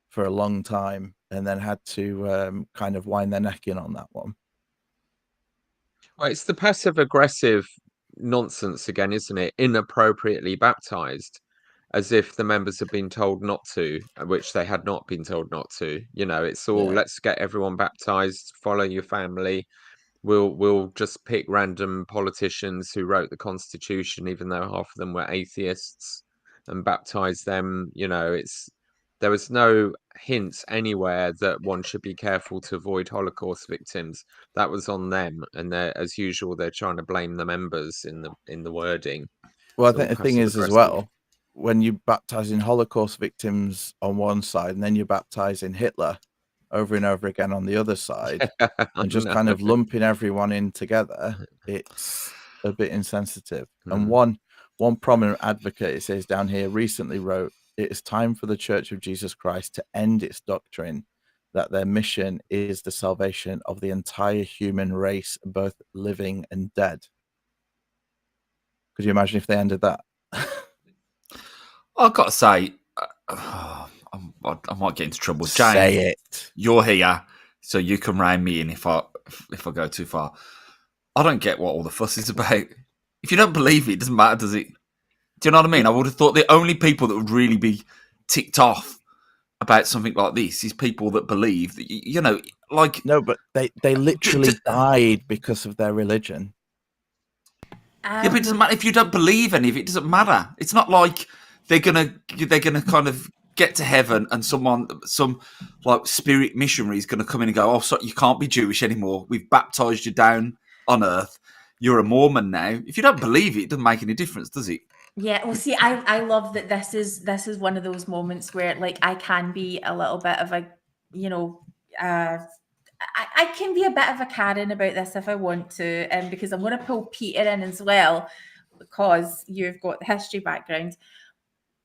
for a long time and then had to kind of wind their neck in on that one. Well, it's the passive aggressive nonsense again, isn't it? Inappropriately baptized, as if the members have been told not to, which they had not been told not to. You know, it's all let's get everyone baptized, follow your family. We'll just pick random politicians who wrote the Constitution, even though half of them were atheists, and baptize them. You know, there was no hint anywhere that one should be careful to avoid Holocaust victims. That was on them, and as usual, they're trying to blame the members in the wording. Well, I think the thing is as well, when you baptizing Holocaust victims on one side and then you're baptizing Hitler over and over again on the other side, and just kind of lumping everyone in together, it's a bit insensitive. And one prominent advocate, it says down here, recently wrote, "It is time for the Church of Jesus Christ to end its doctrine that their mission is the salvation of the entire human race, both living and dead." Could you imagine if they ended that? I've got to say, I might get into trouble. James, say it. You're here, so you can rein me in if I go too far. I don't get what all the fuss is about. If you don't believe it doesn't matter, does it? Do you know what I mean? I would have thought the only people that would really be ticked off about something like this is people that believe that, you know, like... No, but they literally died because of their religion. Yeah, but it doesn't matter. If you don't believe any of it, it doesn't matter. It's not like they're gonna kind of get to heaven and some like spirit missionary is gonna come in and go, "Oh, sorry, you can't be Jewish anymore. We've baptized you down on earth. you're a Mormon now. If you don't believe it, it doesn't make any difference, does it? Yeah, well, see, I love that this is one of those moments where like I can be a little bit of a, you know, I can be a bit of a Karen about this if I want to, because I'm going to pull Peter in as well because you've got the history background.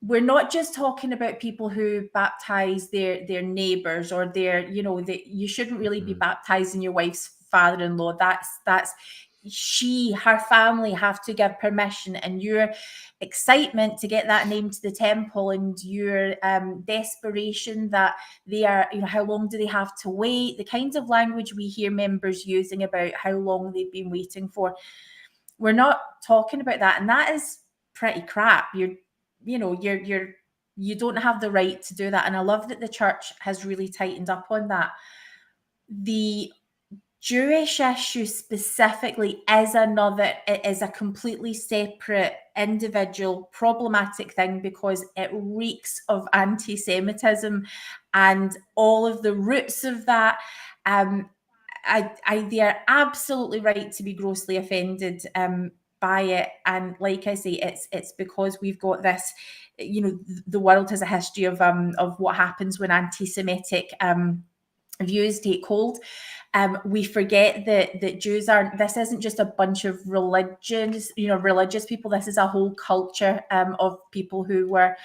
We're not just talking about people who baptize their neighbors or their, you know, that you shouldn't really be baptizing your wife's father-in-law. That's her family have to give permission, and your excitement to get that name to the temple and your desperation that they are, you know, how long do they have to wait? The kinds of language we hear members using about how long they've been waiting for. We're not talking about that, and that is pretty crap. You don't have the right to do that, and I love that the church has really tightened up on that. The Jewish issue specifically is a completely separate, individual, problematic thing because it reeks of anti-Semitism and all of the roots of that. They are absolutely right to be grossly offended by it, and like I say, it's because we've got this. You know, the world has a history of what happens when anti-Semitic views take hold. We forget that Jews aren't. This isn't just a bunch of religious people. This is a whole culture of people who were.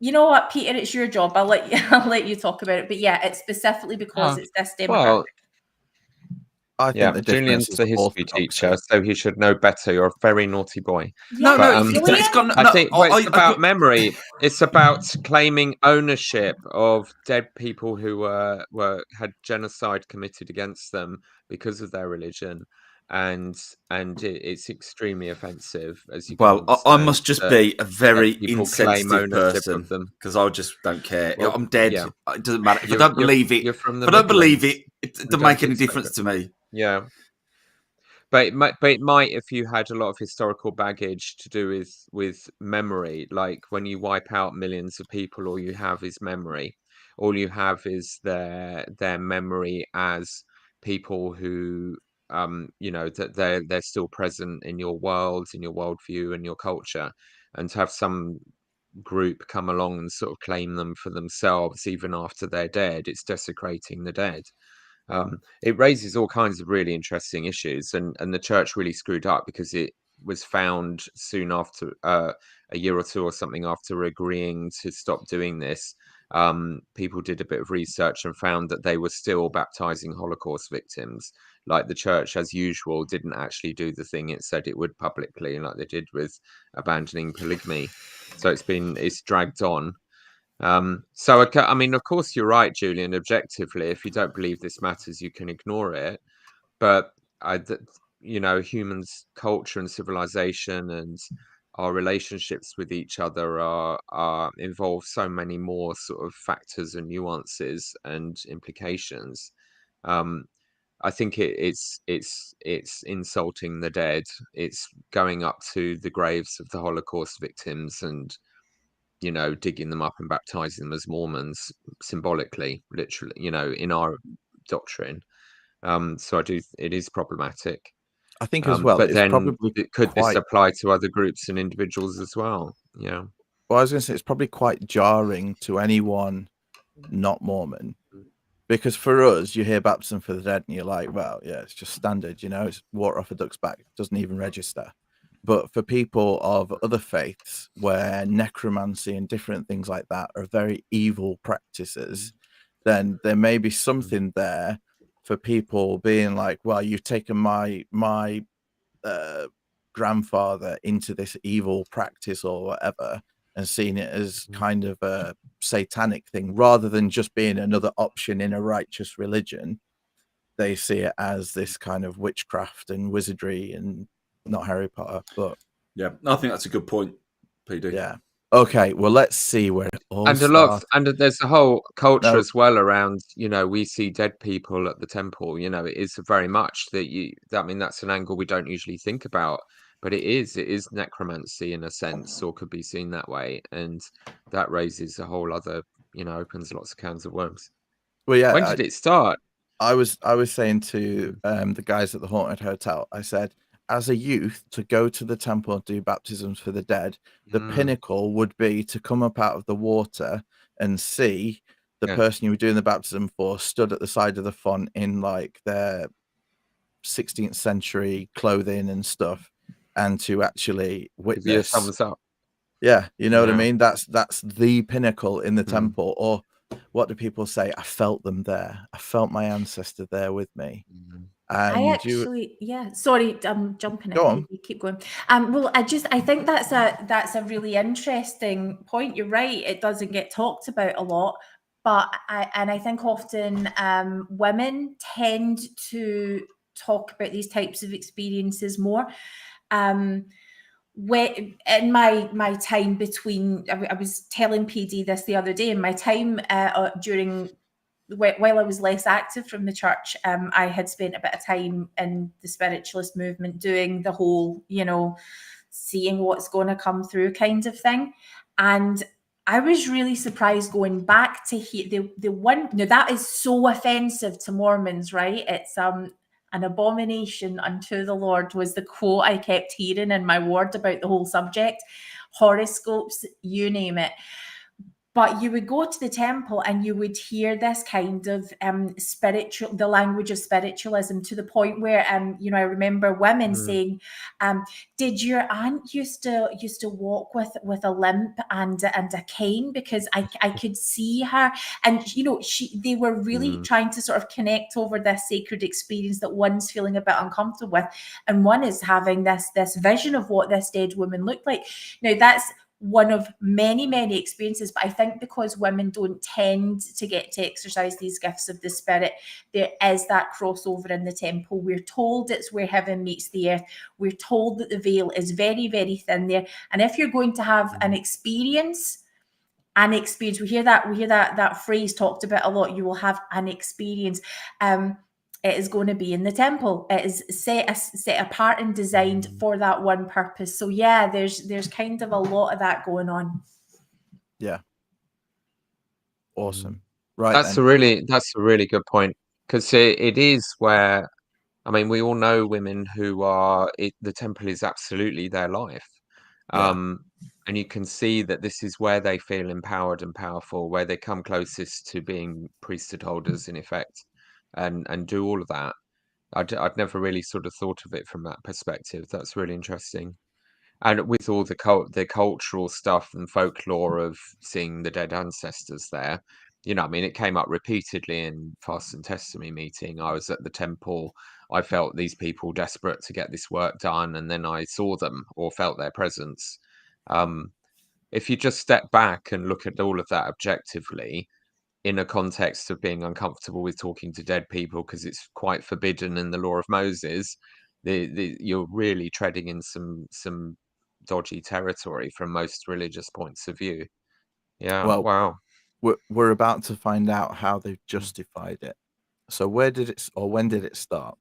You know what, Peter? It's your job. I'll let you talk about it. But yeah, it's specifically because it's this demographic. Well, I think yeah, the Julian's difference the is history orthodoxy. teacher, so he should know better. You're a very naughty boy. Yeah, It's gone. I No, think it's about memory. It's about claiming ownership of dead people who had genocide committed against them because of their religion, and it's extremely offensive, as you can Well, I understand, must just that be a very people claim insensitive ownership person of them. because I just don't care. Well, I'm dead. yeah. It doesn't matter if I You're- don't believe it. You're from the If I don't believe Midlands. it, it You doesn't don't make any expect difference it. to me. Yeah. But it might if you had a lot of historical baggage to do with memory, like when you wipe out millions of people, all you have is memory. All you have is their memory as people who that they're still present in your world, in your worldview, and your culture, and to have some group come along and sort of claim them for themselves even after they're dead, it's desecrating the dead. It raises all kinds of really interesting issues, and the church really screwed up because it was found soon after a year or two or something after agreeing to stop doing this. People did a bit of research and found that they were still baptizing Holocaust victims. Like the church, as usual, didn't actually do the thing it said it would publicly, like they did with abandoning polygamy. So it's dragged on. I mean, of course, you're right, Julian. Objectively, if you don't believe this matters, you can ignore it. But humans, culture, and civilization, and our relationships with each other are involve so many more sort of factors and nuances and implications. Um, I think it's insulting the dead. It's going up to the graves of the Holocaust victims and digging them up and baptizing them as Mormons symbolically, literally, in our doctrine. So it is problematic. I think as well, But it's then probably could this quite. apply to other groups and individuals as well? Yeah. Well, I was going to say it's probably quite jarring to anyone not Mormon, because for us, you hear baptism for the dead, and you're like, well, yeah, it's just standard, it's water off a duck's back, it doesn't even register. But for people of other faiths, where necromancy and different things like that are very evil practices, then there may be something there for people being like, well, you've taken my grandfather into this evil practice or whatever, and seeing it as kind of a satanic thing rather than just being another option in a righteous religion. They see it as this kind of witchcraft and wizardry, and not Harry Potter. But yeah, I think that's a good point, PD. Yeah. Okay. Well, let's see where it all starts. And there's a whole culture No. as well around, we see dead people at the temple. It is very much that's an angle we don't usually think about, but it is necromancy in a sense, or could be seen that way, and that raises a whole other, opens lots of cans of worms. Well, yeah. When did it start? I was saying to the guys at the Haunted Hotel, I said, as a youth, to go to the temple and do baptisms for the dead, the pinnacle would be to come up out of the water and see the Yeah. person you were doing the baptism for stood at the side of the font in like their 16th century clothing and stuff, and to actually Give you a witness. thumbs up. Yeah, you know what I Yeah. mean? That's the pinnacle in the Mm. temple. Or what do people say? I felt them there. I felt my ancestor there with me. Mm. And I actually, yeah. Sorry, I'm jumping Go in. on. You keep going. Well, I think that's a really interesting point. You're right. It doesn't get talked about a lot, but I think often women tend to talk about these types of experiences more. In my time between, I was telling PD this the other day. In my time during while I was less active from the church, I had spent a bit of time in the spiritualist movement doing the whole, seeing what's going to come through kind of thing. And I was really surprised going back to hear the one. Now that is so offensive to Mormons, right? It's an abomination unto the Lord was the quote I kept hearing in my ward about the whole subject. Horoscopes, you name it. But you would go to the temple and you would hear this kind of the language of spiritualism, to the point where I remember women saying, "Did your aunt used to walk with a limp and a cane? Because I could see her." And they were really trying to sort of connect over this sacred experience that one's feeling a bit uncomfortable with, and one is having this vision of what this dead woman looked like. Now that's one of many, many experiences, but I think because women don't tend to get to exercise these gifts of the spirit, there is that crossover in the temple. We're told it's where heaven meets the earth. We're told that the veil is very, very thin there. And if you're going to have an experience, we hear that phrase talked about a lot. You will have an experience. It is going to be in the temple. It is set apart and designed for that one purpose. So yeah, there's kind of a lot of that going on. Yeah. Awesome. Right. That's a really good point, because it is where, I mean, we all know women who are the temple is absolutely their life. And you can see that this is where they feel empowered and powerful, where they come closest to being priesthood holders in effect, and do all of that. I'd never really sort of thought of it from that perspective. That's really interesting. And with all the cultural stuff and folklore of seeing the dead ancestors there, I mean, it came up repeatedly in Fast and Testimony meeting. I was at the temple. I felt these people desperate to get this work done, and then I saw them or felt their presence. If you just step back and look at all of that objectively, in a context of being uncomfortable with talking to dead people because it's quite forbidden in the law of Moses, you're really treading in some dodgy territory from most religious points of view. Yeah. Well, wow. we're about to find out how they've justified it. So when did it start?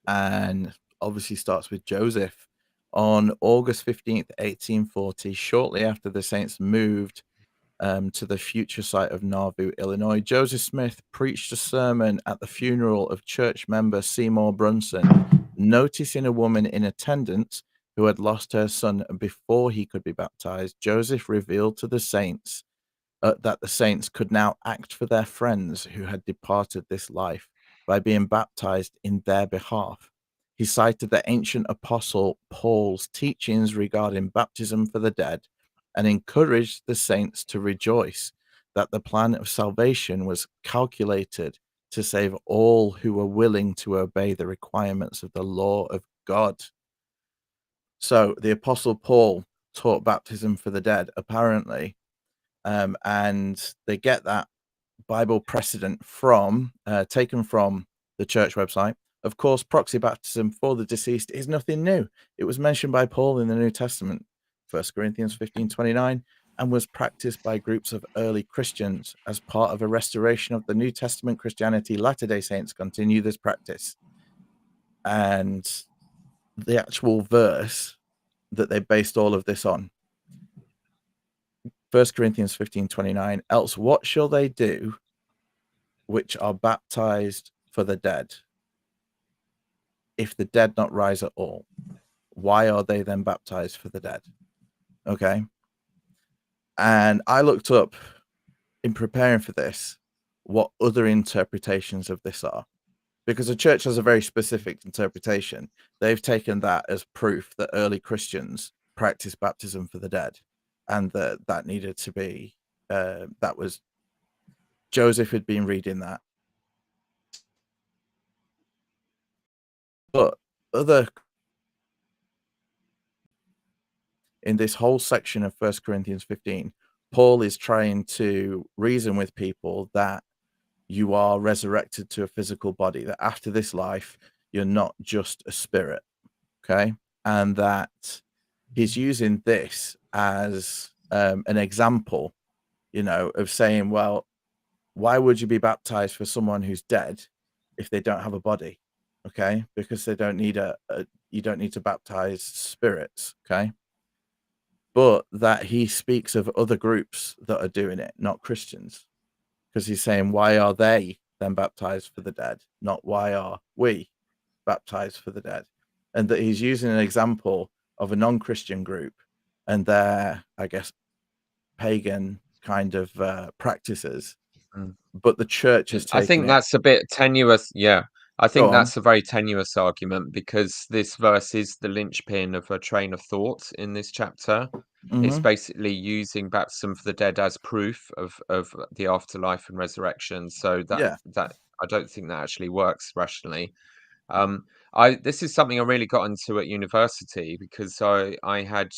And obviously starts with Joseph. On August 15th, 1840, shortly after the Saints moved to the future site of Nauvoo, Illinois, Joseph Smith preached a sermon at the funeral of church member Seymour Brunson. Noticing a woman in attendance who had lost her son before he could be baptized, Joseph revealed to the saints that the saints could now act for their friends who had departed this life by being baptized in their behalf. He cited the ancient apostle Paul's teachings regarding baptism for the dead and encouraged the saints to rejoice that the plan of salvation was calculated to save all who were willing to obey the requirements of the law of God. So the apostle Paul taught baptism for the dead, apparently, and they get that Bible precedent taken from the church website. Of course, proxy baptism for the deceased is nothing new. It was mentioned by Paul in the New Testament, 1 Corinthians 15:29, and was practiced by groups of early Christians as part of a restoration of the New Testament Christianity. Latter-day Saints continue this practice. And the actual verse that they based all of this on, 1 Corinthians 15:29, else what shall they do which are baptized for the dead, if the dead not rise at all, why are they then baptized for the dead? Okay. And I looked up in preparing for this what other interpretations of this are, because the church has a very specific interpretation. They've taken that as proof that early Christians practiced baptism for the dead, and that needed to be that was Joseph had been reading that. But other in this whole section of 1 Corinthians 15, Paul is trying to reason with people that you are resurrected to a physical body, that after this life, you're not just a spirit, okay? And that he's using this as an example, you know, of saying, well, why would you be baptized for someone who's dead if they don't have a body? Okay, because they don't need you don't need to baptize spirits, okay? But that he speaks of other groups that are doing it, not Christians, because he's saying, why are they then baptized for the dead, not why are we baptized for the dead? And that he's using an example of a non-Christian group and their, I guess, pagan kind of practices, but the church has taken I think it. that's a bit tenuous. Yeah, I Go think on. that's a very tenuous argument, because this verse is the linchpin of a train of thought in this chapter. It's Mhm. basically using baptism for the dead as proof of the afterlife and resurrection. So Yeah. that I don't think that actually works rationally. This is something I really got into at university, because I had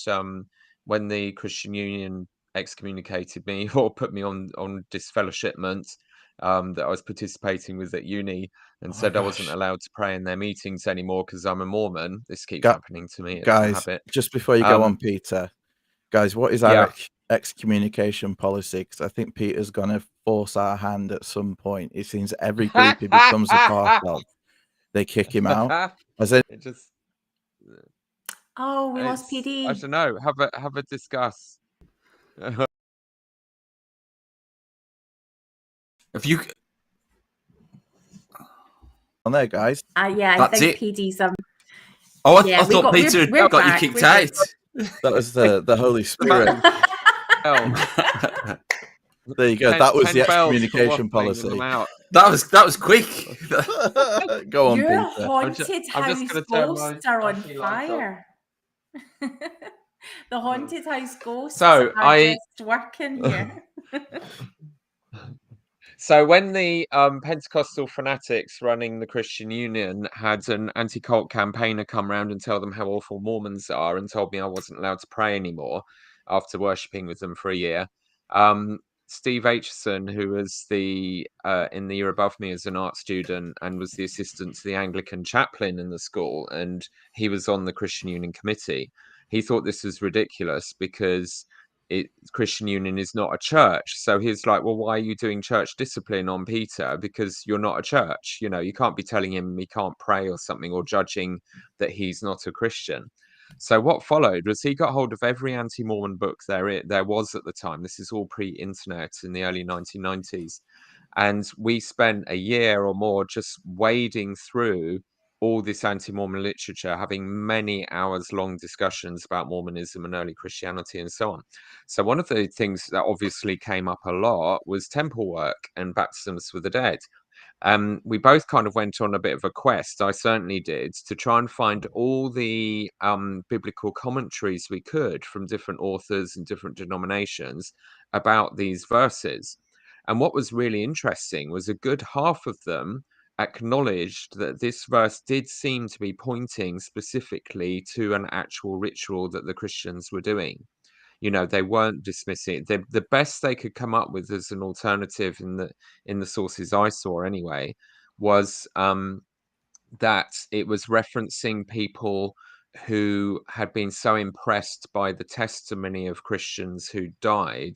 when the Christian Union excommunicated me or put me on disfellowshipment, that I was participating with at uni, and Oh my said I wasn't gosh. allowed to pray in their meetings anymore because I'm a Mormon. This keeps Gu- happening to me. It's a Guys, habit. just before you go Um, on, Peter, guys, what is our yeah. excommunication policy? Because I think Peter's going to force our hand at some point. It seems every group he becomes a part of, they kick him out. Has it? It just Oh, we lost I PD. don't know. Have a discuss. Have you? On there, guys. Yeah, I That's think it. PD's Oh, yeah, I thought Peter had we're got you back, kicked we're out. That was the Holy Spirit. Oh, There you go. That was the 10 bells for excommunication waffling and I'm policy. out. That was quick. Go on, Your Peter. haunted I'm just house gonna turn my ghosts are on flashy light off. fire. The haunted house ghosts So are just working here. So when the Pentecostal fanatics running the Christian Union had an anti-cult campaigner come round and tell them how awful Mormons are, and told me I wasn't allowed to pray anymore after worshipping with them for a year, Steve Aitchison, who was in the year above me as an art student and was the assistant to the Anglican chaplain in the school, and he was on the Christian Union committee, he thought this was ridiculous because Christian Union is not a church. So he's like, well, why are you doing church discipline on Peter? Because you're not a church. You know, you can't be telling him he can't pray or something, or judging that he's not a Christian. So what followed was he got hold of every anti-Mormon book there was at the time. This is all pre-internet in the early 1990s. And we spent a year or more just wading through all this anti-Mormon literature, having many hours long discussions about Mormonism and early Christianity and so on. So one of the things that obviously came up a lot was temple work and baptisms for the dead. We both kind of went on a bit of a quest, I certainly did, to try and find all the biblical commentaries we could from different authors and different denominations about these verses. And what was really interesting was a good half of them acknowledged that this verse did seem to be pointing specifically to an actual ritual that the Christians were doing. You know, they weren't dismissing it. The best they could come up with as an alternative in the sources I saw anyway was that it was referencing people who had been so impressed by the testimony of Christians who died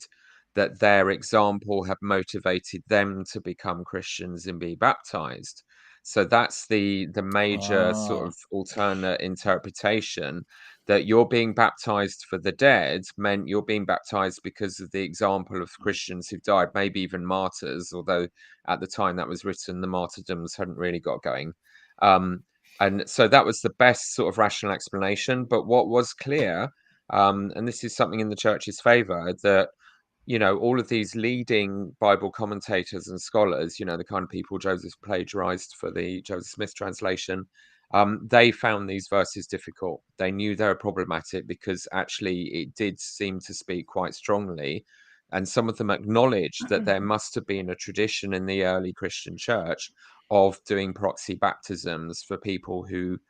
that their example had motivated them to become Christians and be baptized. So that's the major sort of alternate interpretation, that you're being baptized for the dead meant you're being baptized because of the example of Christians who've died, maybe even martyrs, although at the time that was written, the martyrdoms hadn't really got going. And so that was the best sort of rational explanation. But what was clear, and this is something in the church's favor, that all of these leading Bible commentators and scholars, the kind of people Joseph plagiarized for the Joseph Smith translation, they found these verses difficult. They knew they were problematic because actually it did seem to speak quite strongly. And some of them acknowledged that there must have been a tradition in the early Christian church of doing proxy baptisms for people who'd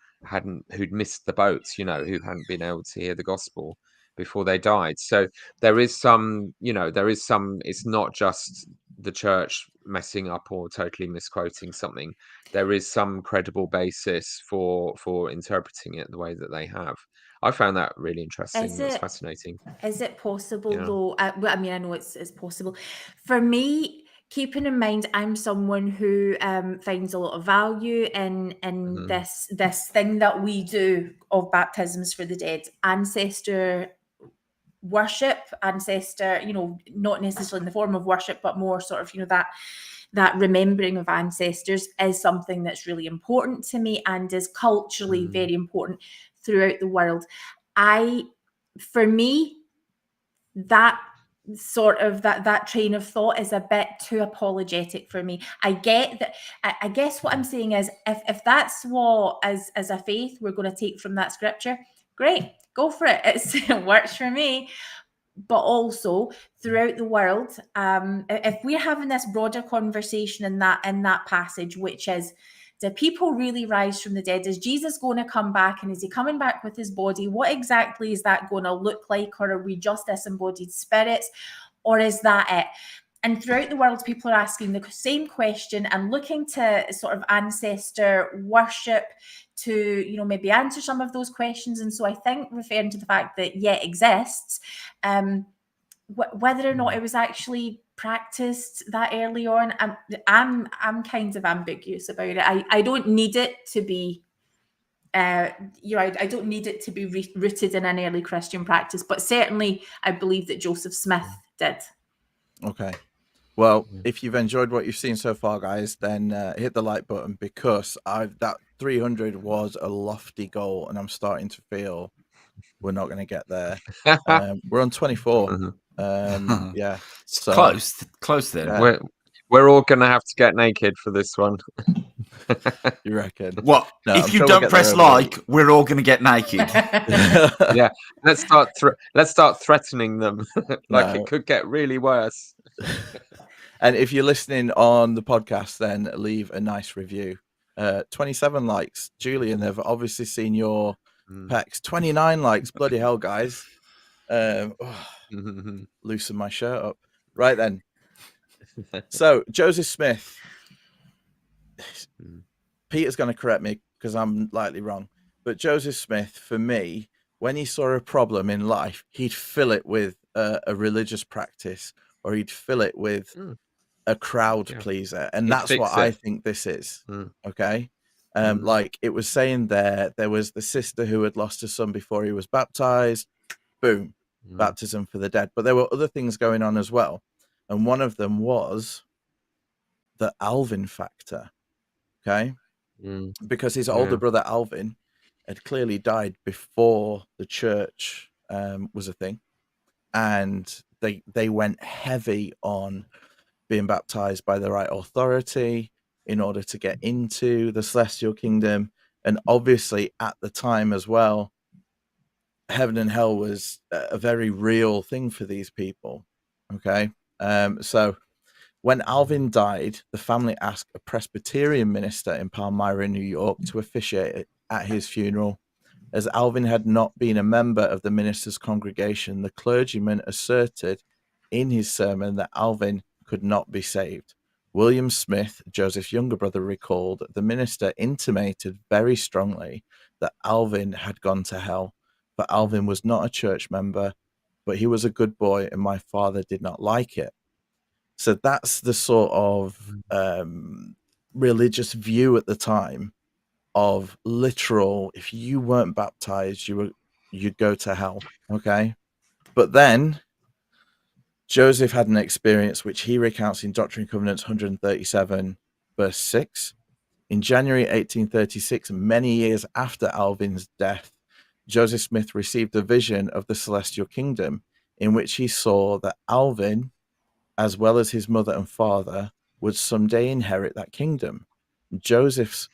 missed the boat, who hadn't been able to hear the gospel before they died. So there is some, it's not just the church messing up or totally misquoting something. There is some credible basis for interpreting it the way that they have. I found that really interesting. That's fascinating. Is it possible though? Well, I mean, I know it's possible. For me, keeping in mind, I'm someone who finds a lot of value in this thing that we do of baptisms for the dead, ancestor worship, not necessarily in the form of worship, but more sort of, that remembering of ancestors is something that's really important to me and is culturally very important throughout the world. For me, that sort of that train of thought is a bit too apologetic for me. I get that. I guess what I'm saying is, if that's what as a faith we're going to take from that scripture, great, go for it. It works for me. But also throughout the world, if we're having this broader conversation in that passage, which is, do people really rise from the dead? Is Jesus going to come back, and is he coming back with his body? What exactly is that going to look like? Or are we just disembodied spirits? Or is that it? And throughout the world, people are asking the same question and looking to sort of ancestor worship to, maybe answer some of those questions. And so I think referring to the fact that it exists, whether or not it was actually practiced that early on, I'm kind of ambiguous about it. I don't need it to be I don't need it to be rooted in an early Christian practice, but certainly I believe that Joseph Smith did. Okay. Well, if you've enjoyed what you've seen so far, guys, then hit the like button, because that 300 was a lofty goal, and I'm starting to feel we're not going to get there. We're on 24. Yeah, it's close then. Yeah. We're all going to have to get naked for this one. You reckon? What? No, if you don't press like, we're all going to get naked. Yeah, let's start threatening them. It could get really worse. And if you're listening on the podcast, then leave a nice review. 27 likes. Julian, they've obviously seen your pecs. 29 likes. Bloody hell, guys. Loosen my shirt up. Right then. So, Joseph Smith. Peter's going to correct me because I'm likely wrong. But Joseph Smith, for me, when he saw a problem in life, he'd fill it with a religious practice, or he'd fill it with a crowd pleaser. And that's what I think this is. Okay. Like it was saying there was the sister who had lost her son before he was baptized. Boom. Baptism for the dead. But there were other things going on as well. And one of them was the Alvin factor. Okay. Because his older brother Alvin had clearly died before the church was a thing. And they went heavy on being baptized by the right authority in order to get into the celestial kingdom. And obviously at the time as well, heaven and hell was a very real thing for these people. Okay. So when Alvin died, the family asked a Presbyterian minister in Palmyra, New York, to officiate at his funeral. As Alvin had not been a member of the minister's congregation, the clergyman asserted in his sermon that Alvin could not be saved. William Smith, Joseph's younger brother, recalled that the minister intimated very strongly that Alvin had gone to hell, but Alvin was not a church member, but he was a good boy, and my father did not like it. So that's the sort of religious view at the time of literal, if you weren't baptized, you'd go to hell. Okay. But then Joseph had an experience which he recounts in Doctrine and Covenants 137, verse 6. In January 1836, many years after Alvin's death, Joseph Smith received a vision of the celestial kingdom in which he saw that Alvin, as well as his mother and father, would someday inherit that kingdom. Joseph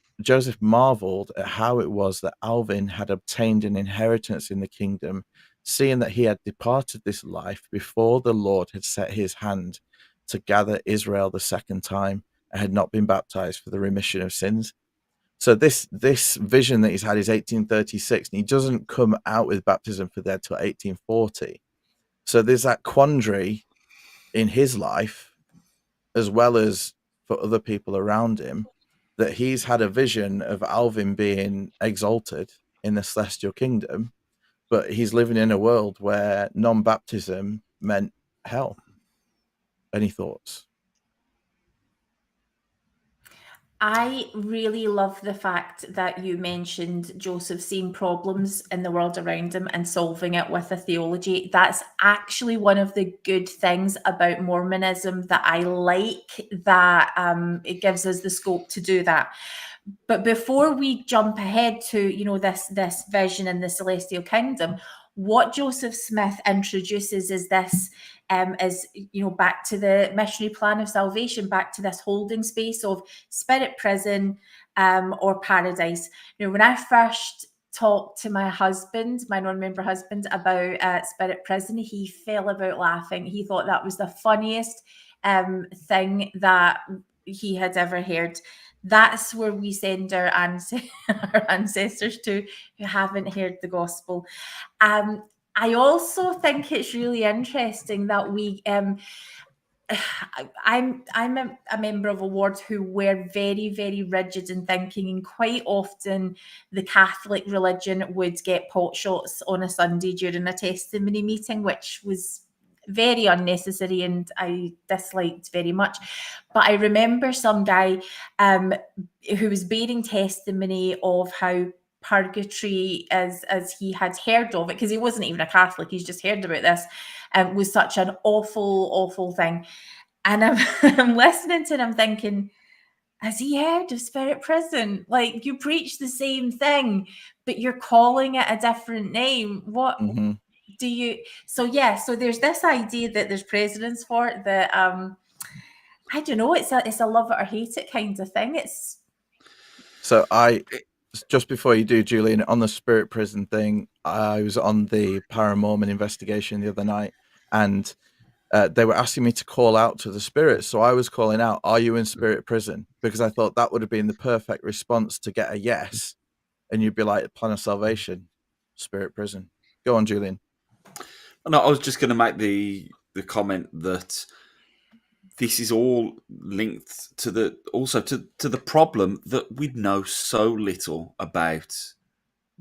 marveled at how it was that Alvin had obtained an inheritance in the kingdom, seeing that he had departed this life before the Lord had set his hand to gather Israel the second time and had not been baptized for the remission of sins. So this vision that he's had is 1836, and he doesn't come out with baptism for the dead till 1840. So there's that quandary in his life, as well as for other people around him, that he's had a vision of Alvin being exalted in the celestial kingdom, but he's living in a world where non-baptism meant hell. Any thoughts? I really love the fact that you mentioned Joseph seeing problems in the world around him and solving it with a theology. That's actually one of the good things about Mormonism that I like, that it gives us the scope to do that. But before we jump ahead to, this vision in the celestial kingdom, what Joseph Smith introduces is this, back to the missionary plan of salvation, back to this holding space of spirit prison or paradise. When I first talked to my husband, my non-member husband, about spirit prison, he fell about laughing. He thought that was the funniest thing that he had ever heard. That's where we send our ancestors to who haven't heard the gospel. I also think it's really interesting that we I'm a member of a ward who were very, very rigid in thinking, and quite often the Catholic religion would get pot shots on a Sunday during a testimony meeting, which was very unnecessary and I disliked very much. But I remember some guy who was bearing testimony of how purgatory, as he had heard of it, because he wasn't even a Catholic, he's just heard about this, was such an awful thing. And I'm listening to him thinking, has he heard of spirit prison? Like, you preach the same thing, but you're calling it a different name. What do you? So there's this idea that there's precedence for it, that I don't know, it's a love it or hate it kind of thing. So just before you do, Julian, on the spirit prison thing, I was on the Mormon investigation the other night, and they were asking me to call out to the spirits. So I was calling out, "Are you in spirit prison?" Because I thought that would have been the perfect response to get a yes, and you'd be like, "Plan of salvation, spirit prison." Go on, Julian. No, I was just going to make the comment that this is all linked to the problem that we know so little about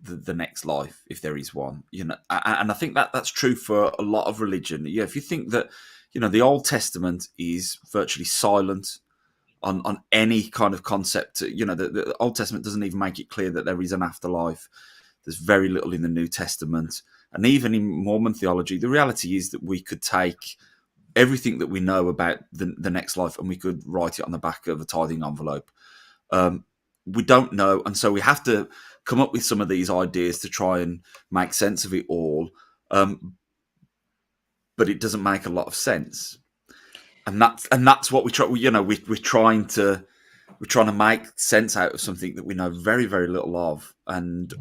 the next life, if there is one. And I think that's true for a lot of religion. Yeah, if you think that the Old Testament is virtually silent on any kind of concept. The Old Testament doesn't even make it clear that there is an afterlife. There's very little in the New Testament. And even in Mormon theology, the reality is that we could take everything that we know about the next life and we could write it on the back of a tithing envelope. We don't know. And so we have to come up with some of these ideas to try and make sense of it all. But it doesn't make a lot of sense. And that's what we try. We're trying to make sense out of something that we know very, very little of, and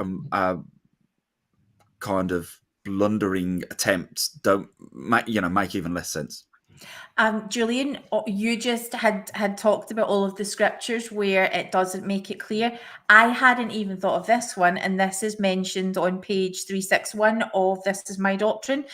kind of blundering attempts don't make even less sense. Julian, you just had talked about all of the scriptures where it doesn't make it clear. I hadn't even thought of this one, and this is mentioned on page 361 of This Is My Doctrine.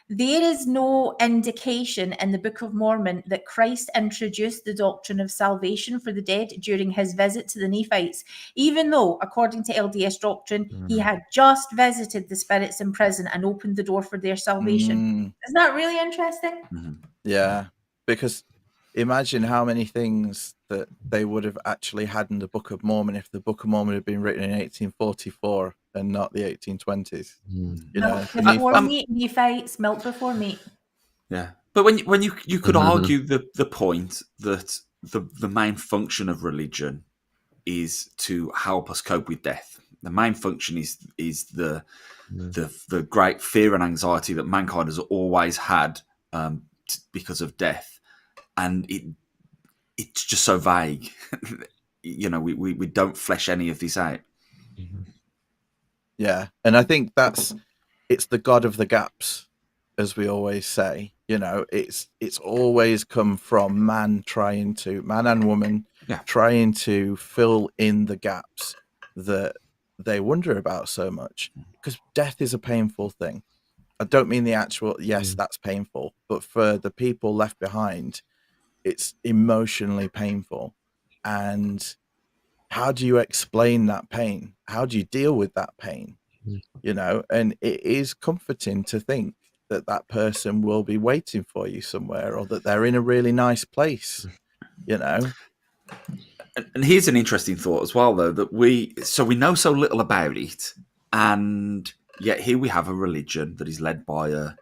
There is no indication in the Book of Mormon that Christ introduced the doctrine of salvation for the dead during his visit to the Nephites, even though, according to LDS doctrine, he had just visited the spirits in prison and opened the door for their salvation. Isn't that really interesting? Yeah, because imagine how many things that they would have actually had in the Book of Mormon if the Book of Mormon had been written in 1844 and not the 1820s. You know, Milk before meat, Nephites, milk before meat. Yeah, but when you could argue the point that the main function of religion is to help us cope with death. The main function is the great fear and anxiety that mankind has always had because of death, and it's just so vague. You know, we don't flesh any of this out. Yeah, and I think it's the God of the gaps, as we always say. You know, it's always come from man and woman trying to fill in the gaps that they wonder about so much, because death is a painful thing. I don't mean the actual, yes, that's painful, but for the people left behind, it's emotionally painful. And how do you explain that pain? How do you deal with that pain? You know, and it is comforting to think that that person will be waiting for you somewhere, or that they're in a really nice place, you know. And here's an interesting thought as well, though, that we know so little about it, and yet here we have a religion that is led by a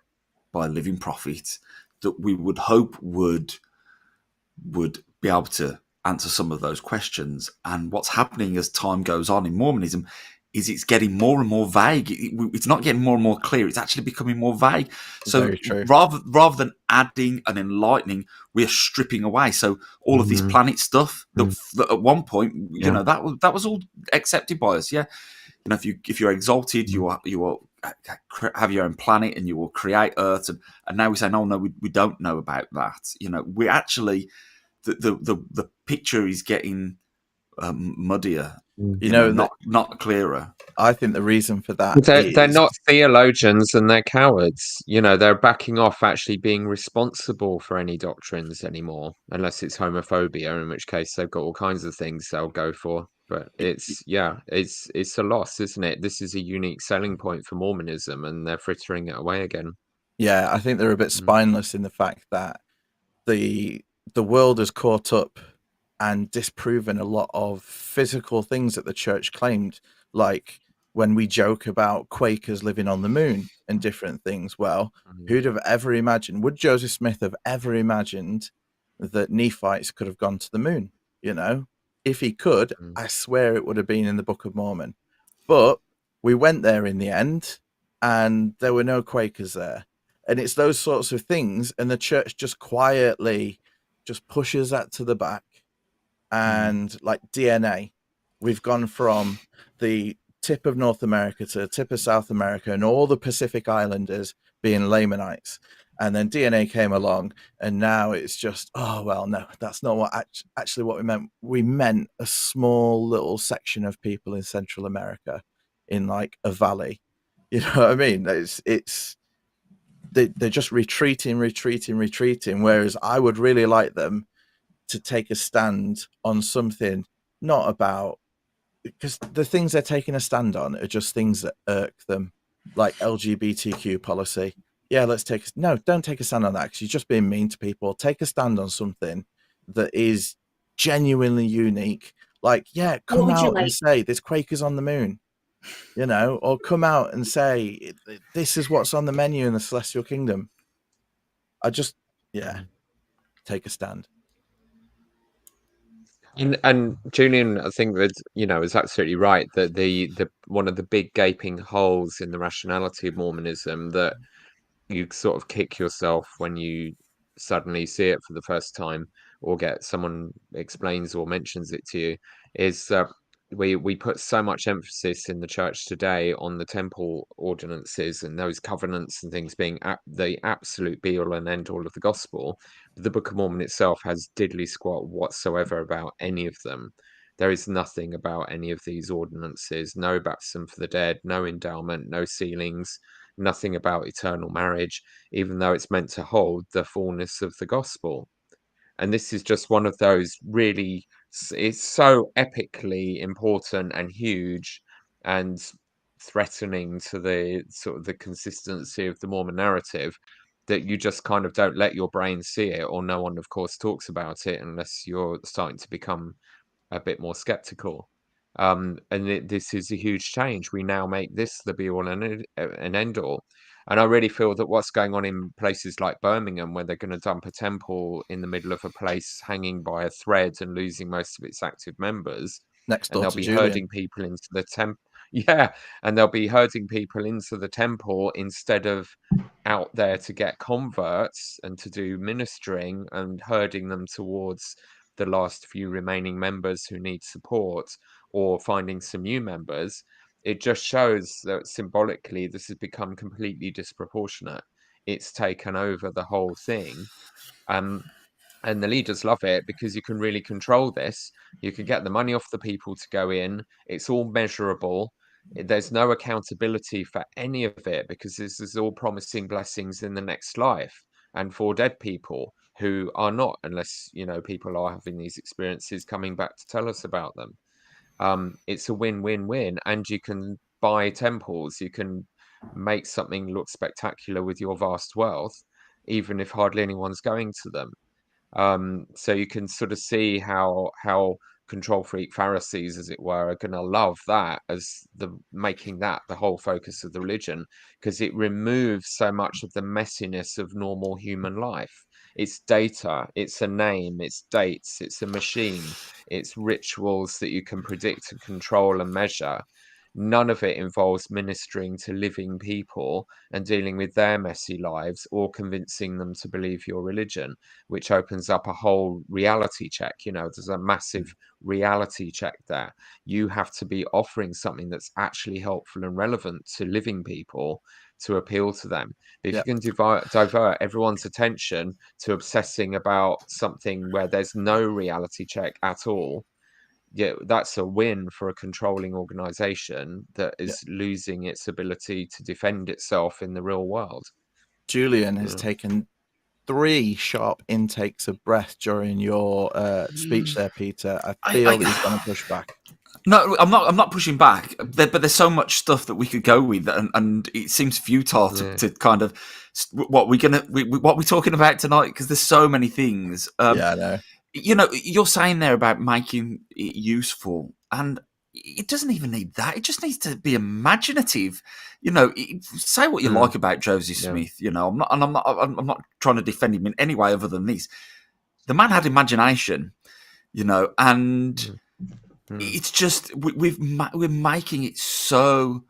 living prophet that we would hope would be able to answer some of those questions. And what's happening as time goes on in Mormonism is it's getting more and more vague. It's not getting more and more clear. It's actually becoming more vague. So rather than adding and enlightening, we are stripping away. So all of this planet stuff that at one point, you know, that was all accepted by us. Yeah, you know, if you're exalted, you will have your own planet and you will create Earth. And now we say, no, we don't know about that. You know, we actually the picture is getting muddier. You know, not clearer. I think the reason for that they're not theologians and they're cowards. You know, they're backing off actually being responsible for any doctrines anymore, unless it's homophobia, in which case they've got all kinds of things they'll go for. But it's a loss, isn't it? This is a unique selling point for Mormonism, and they're frittering it away again. Yeah, I think they're a bit spineless in the fact that the world has caught up and disproven a lot of physical things that the church claimed, like when we joke about Quakers living on the moon and different things. Well, who'd have ever imagined? Would Joseph Smith have ever imagined that Nephites could have gone to the moon? You know, if he could, I swear it would have been in the Book of Mormon. But we went there in the end, and there were no Quakers there. And it's those sorts of things, and the church just quietly just pushes that to the back. And like DNA, we've gone from the tip of North America to the tip of South America and all the Pacific Islanders being Lamanites. And then DNA came along, and now it's just, oh, well, no, that's not what actually what we meant. We meant a small little section of people in Central America in like a valley. You know what I mean? They're just retreating. Whereas I would really like them to take a stand on something, not about, because the things they're taking a stand on are just things that irk them, like LGBTQ policy. Yeah, don't take a stand on that, because you're just being mean to people. Take a stand on something that is genuinely unique. Like, yeah, come out and say there's Quakers on the moon, you know, or come out and say this is what's on the menu in the Celestial Kingdom. Take a stand. And Julian, I think that, you know, is absolutely right, that the one of the big gaping holes in the rationality of Mormonism that you sort of kick yourself when you suddenly see it for the first time, or get someone explains or mentions it to you, is that we put so much emphasis in the church today on the temple ordinances and those covenants and things being the absolute be all and end all of the gospel. The Book of Mormon itself has diddly squat whatsoever about any of them. There is nothing about any of these ordinances. No baptism for the dead, no endowment, no sealings, nothing about eternal marriage, even though it's meant to hold the fullness of the gospel. And this is just one of those really, it's so epically important and huge and threatening to the sort of the consistency of the Mormon narrative, that you just kind of don't let your brain see it, or no one, of course, talks about it unless you're starting to become a bit more skeptical. This is a huge change. We now make this the be all and end all. And I really feel that what's going on in places like Birmingham, where they're going to dump a temple in the middle of a place hanging by a thread and losing most of its active members, Next and door they'll to be Julian. herding people into the temple. Yeah, and they'll be herding people into the temple instead of out there to get converts and to do ministering, and herding them towards the last few remaining members who need support, or finding some new members. It just shows that symbolically this has become completely disproportionate. It's taken over the whole thing. And the leaders love it because you can really control this. You can get the money off the people to go in. It's all measurable. There's no accountability for any of it, because this is all promising blessings in the next life and for dead people who are not, unless, people are having these experiences coming back to tell us about them. It's a win-win-win, and you can buy temples. You can make something look spectacular with your vast wealth, even if hardly anyone's going to them. So you can sort of see how control freak Pharisees, as it were, are going to love that, as making that the whole focus of the religion, because it removes so much of the messiness of normal human life. It's data, it's a name, it's dates, it's a machine, it's rituals that you can predict and control and measure. None of it involves ministering to living people and dealing with their messy lives, or convincing them to believe your religion, which opens up a whole reality check. There's a massive reality check there. You have to be offering something that's actually helpful and relevant to living people to appeal to them. But if you can divert everyone's attention to obsessing about something where there's no reality check at all, that's a win for a controlling organization that is losing its ability to defend itself in the real world. Julian has taken 3 sharp intakes of breath during your speech there, Peter. I feel that he's going to push back. No, I'm not pushing back. But there's so much stuff that we could go with, and it seems futile to kind of what we're talking about tonight, because there's so many things. I know. You're saying there about making it useful, and it doesn't even need that. It just needs to be imaginative. Say what you like about Joseph Smith. I'm not trying to defend him in any way other than this. The man had imagination, and it's just we're making it so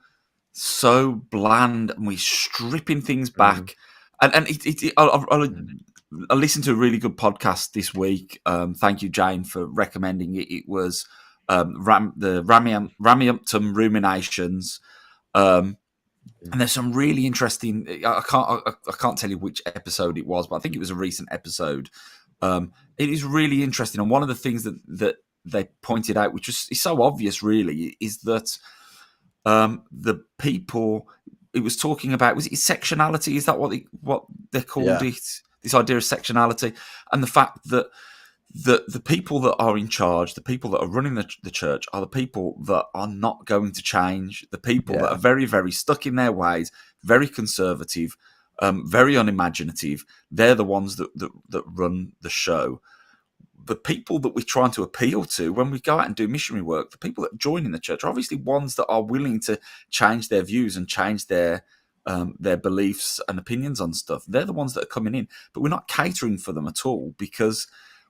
bland, and we're stripping things back. And I listened to a really good podcast this week. Thank you, Jane, for recommending it. It was the Ramiumptum Ruminations, and there's some really interesting. I can't tell you which episode it was, but I think it was a recent episode. It is really interesting, and one of the things that they pointed out, which is so obvious, really, is that the people it was talking about, was it sectionality? Is that what they called it? This idea of sectionality, and the fact that the people that are in charge, the people that are running the church, are the people that are not going to change. The people that are very, very stuck in their ways, very conservative, very unimaginative. They're the ones that run the show. The people that we're trying to appeal to when we go out and do missionary work, the people that join in the church, are obviously ones that are willing to change their views and change their beliefs and opinions on stuff. They're the ones that are coming in, but we're not catering for them at all, because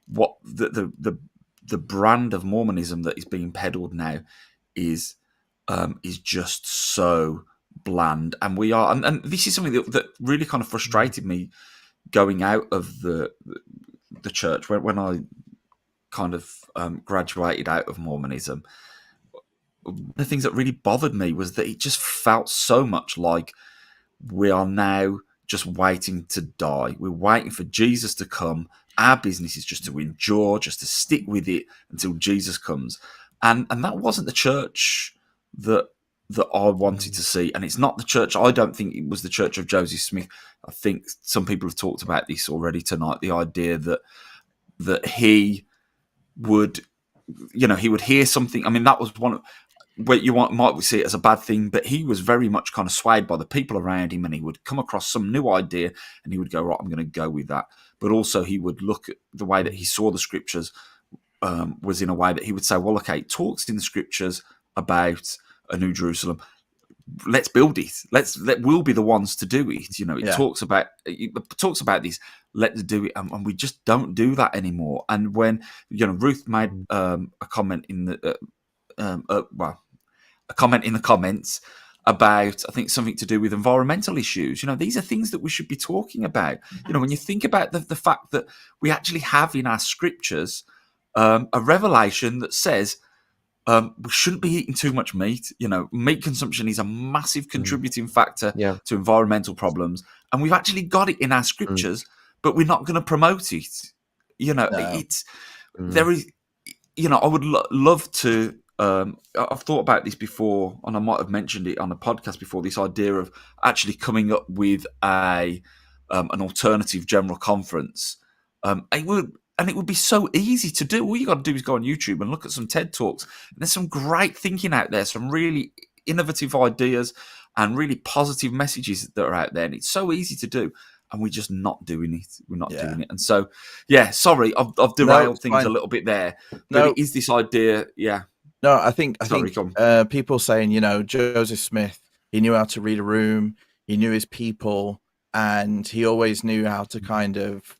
what the brand of Mormonism that is being peddled now is just so bland. And we are, and this is something that really kind of frustrated me going out of the church when I kind of graduated out of Mormonism. The things that really bothered me was that it just felt so much like we are now just waiting to die. We're waiting for Jesus to come. Our business is just to endure, just to stick with it until Jesus comes. And that wasn't the church that I wanted to see. And it's not the church. I don't think it was the church of Joseph Smith. I think some people have talked about this already tonight. The idea that he would, he would hear something. I mean, that was one of where you might see it as a bad thing, but he was very much kind of swayed by the people around him, and he would come across some new idea and he would go, right, I'm going to go with that. But also he would look at the way that he saw the scriptures was in a way that he would say, well, okay, it talks in the scriptures about a New Jerusalem. Let's build it. We'll be the ones to do it. You know, it talks about this. Let's do it, and we just don't do that anymore. And when Ruth made a comment in the a comment in the comments about, I think, something to do with environmental issues. These are things that we should be talking about. When you think about the fact that we actually have in our scriptures a revelation that says we shouldn't be eating too much meat. Meat consumption is a massive contributing factor to environmental problems, and we've actually got it in our scriptures, but we're not going to promote it. There is. I would love to. I've thought about this before, and I might have mentioned it on a podcast before. This idea of actually coming up with an alternative general conference. It would be so easy to do. All you got to do is go on YouTube and look at some TED Talks. And there's some great thinking out there, some really innovative ideas and really positive messages that are out there. And it's so easy to do, and we're just not doing it. We're not doing it. And so, sorry, I've derailed things a little bit there. But it is this idea, No, I think people saying, Joseph Smith, he knew how to read a room, he knew his people, and he always knew how to kind of,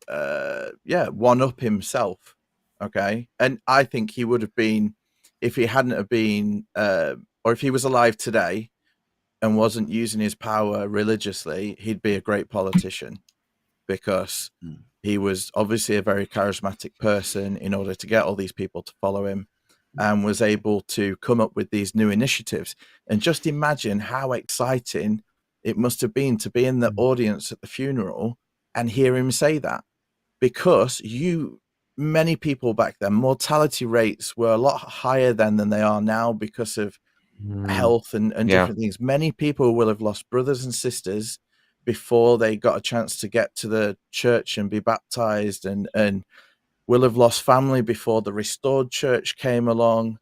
one up himself. Okay. And I think he would have been, if he hadn't have been, or if he was alive today and wasn't using his power religiously, he'd be a great politician, because he was obviously a very charismatic person in order to get all these people to follow him, and was able to come up with these new initiatives. And just imagine how exciting it must have been to be in the audience at the funeral and hear him say that, because many people back then, mortality rates were a lot higher then than they are now because of health and different things. Many people will have lost brothers and sisters before they got a chance to get to the church and be baptized, and will have lost family before the restored church came along.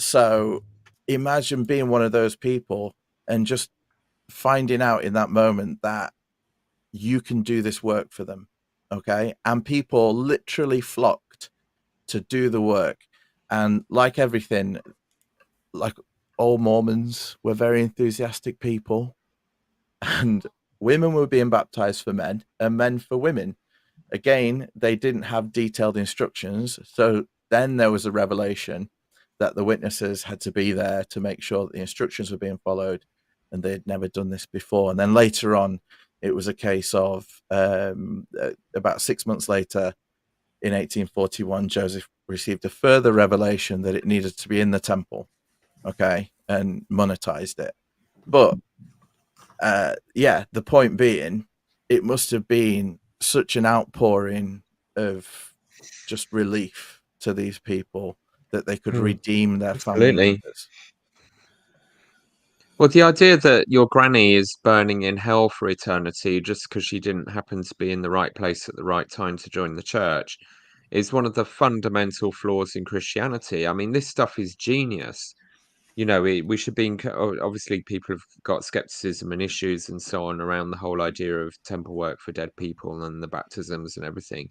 So imagine being one of those people and just finding out in that moment that you can do this work for them. Okay. And people literally flocked to do the work. And like everything, like all Mormons were very enthusiastic people, and women were being baptized for men and men for women. Again, they didn't have detailed instructions. So then there was a revelation that the witnesses had to be there to make sure that the instructions were being followed, and they'd never done this before. And then later on, it was a case of about 6 months later, in 1841, Joseph received a further revelation that it needed to be in the temple, okay, and monetized it. But the point being, it must have been such an outpouring of just relief to these people that they could redeem their family members. Well, the idea that your granny is burning in hell for eternity just because she didn't happen to be in the right place at the right time to join the church is one of the fundamental flaws in Christianity. I mean, this stuff is genius. We should be, obviously people have got skepticism and issues and so on around the whole idea of temple work for dead people and the baptisms and everything.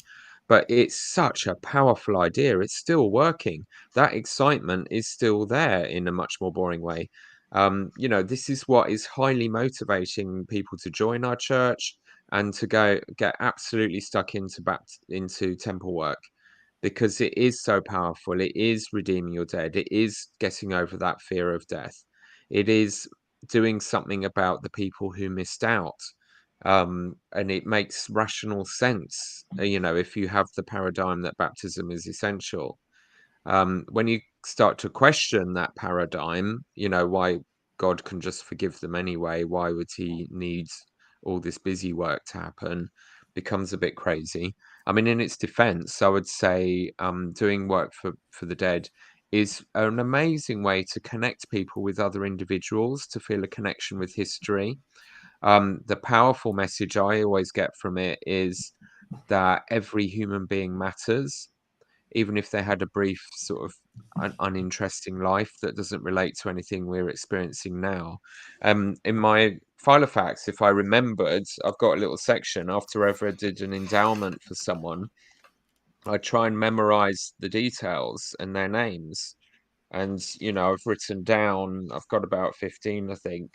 But it's such a powerful idea. It's still working. That excitement is still there in a much more boring way. This is what is highly motivating people to join our church and to get absolutely stuck into temple work, because it is so powerful. It is redeeming your dead. It is getting over that fear of death. It is doing something about the people who missed out. And it makes rational sense, if you have the paradigm that baptism is essential. When you start to question that paradigm, why God can just forgive them anyway, why would he need all this busy work to happen, becomes a bit crazy. I mean, in its defense, I would say doing work for the dead is an amazing way to connect people with other individuals, to feel a connection with history. The powerful message I always get from it is that every human being matters. even if they had a brief sort of uninteresting life that doesn't relate to anything we're experiencing now. In my Filofax, if I remembered, I've got a little section after ever I did an endowment for someone, I try and memorize the details and their names. And, you know, I've written down, I've got about 15, I think,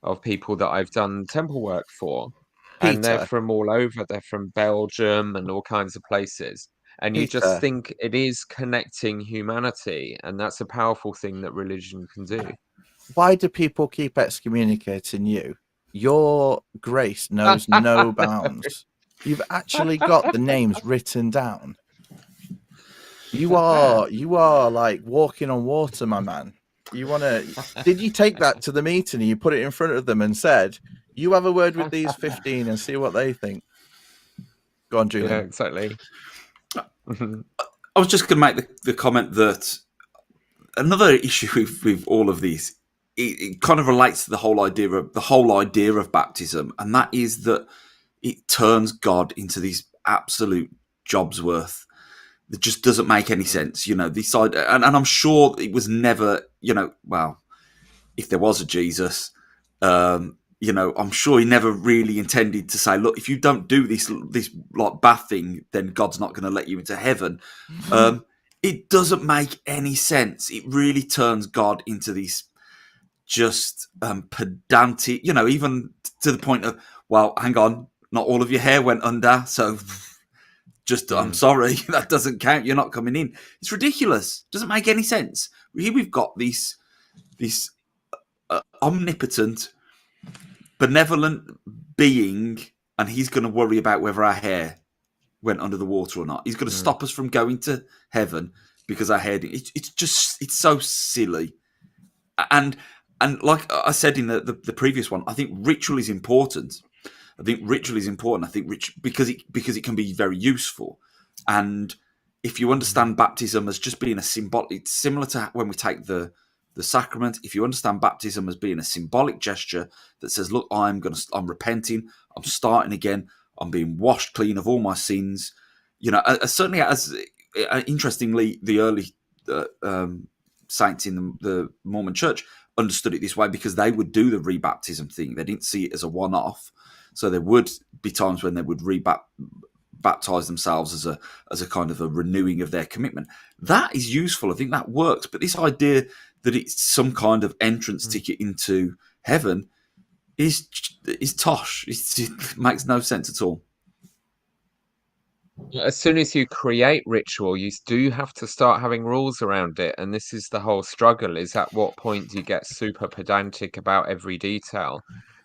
of people that I've done temple work for. And they're Peter, from all over. They're from Belgium and all kinds of places. And you just Peter, think it is connecting humanity. And that's a powerful thing that religion can do. why do people keep excommunicating you? Your grace knows no bounds. You've actually got the names written down. You are like walking on water, my man. Did you take that to the meeting and you put it in front of them and said, you have a word with these 15 and see what they think? Go on, Julian. Yeah, exactly. I was just going to make the comment that another issue with all of these, it kind of relates to the whole idea of baptism, and that is that it turns God into these absolute Jobsworth that just doesn't make any sense. You know, this side, and I'm sure it was never, you know, well, if there was a Jesus, you know, I'm sure he never really intended to say, look, if you don't do this like bath thing, then God's not going to let you into heaven. It doesn't make any sense. It really turns God into these just pedantic, you know, even to the point of, well, hang on, not all of your hair went under, so just, I'm sorry, that doesn't count. You're not coming in. It's ridiculous. Doesn't make any sense. Here we've got this omnipotent, benevolent being, and he's going to worry about whether our hair went under the water or not. He's going to stop us from going to heaven because our hair. It's so silly. And like I said in the previous one, I think ritual is important. I think because it can be very useful. And if you understand baptism as just being a symbol, it's similar to when we take the sacrament. If you understand baptism as being a symbolic gesture that says, look, I'm repenting, I'm starting again, I'm being washed clean of all my sins. You know, certainly as interestingly, the early saints in the Mormon Church understood it this way because they would do the rebaptism thing. They didn't see it as a one-off. So there would be times when they would baptize themselves as a kind of a renewing of their commitment. That is useful. I think that works. But this idea that it's some kind of entrance ticket into heaven is tosh. It makes no sense at all. As soon as you create ritual, you do have to start having rules around it. And this is the whole struggle, is at what point do you get super pedantic about every detail?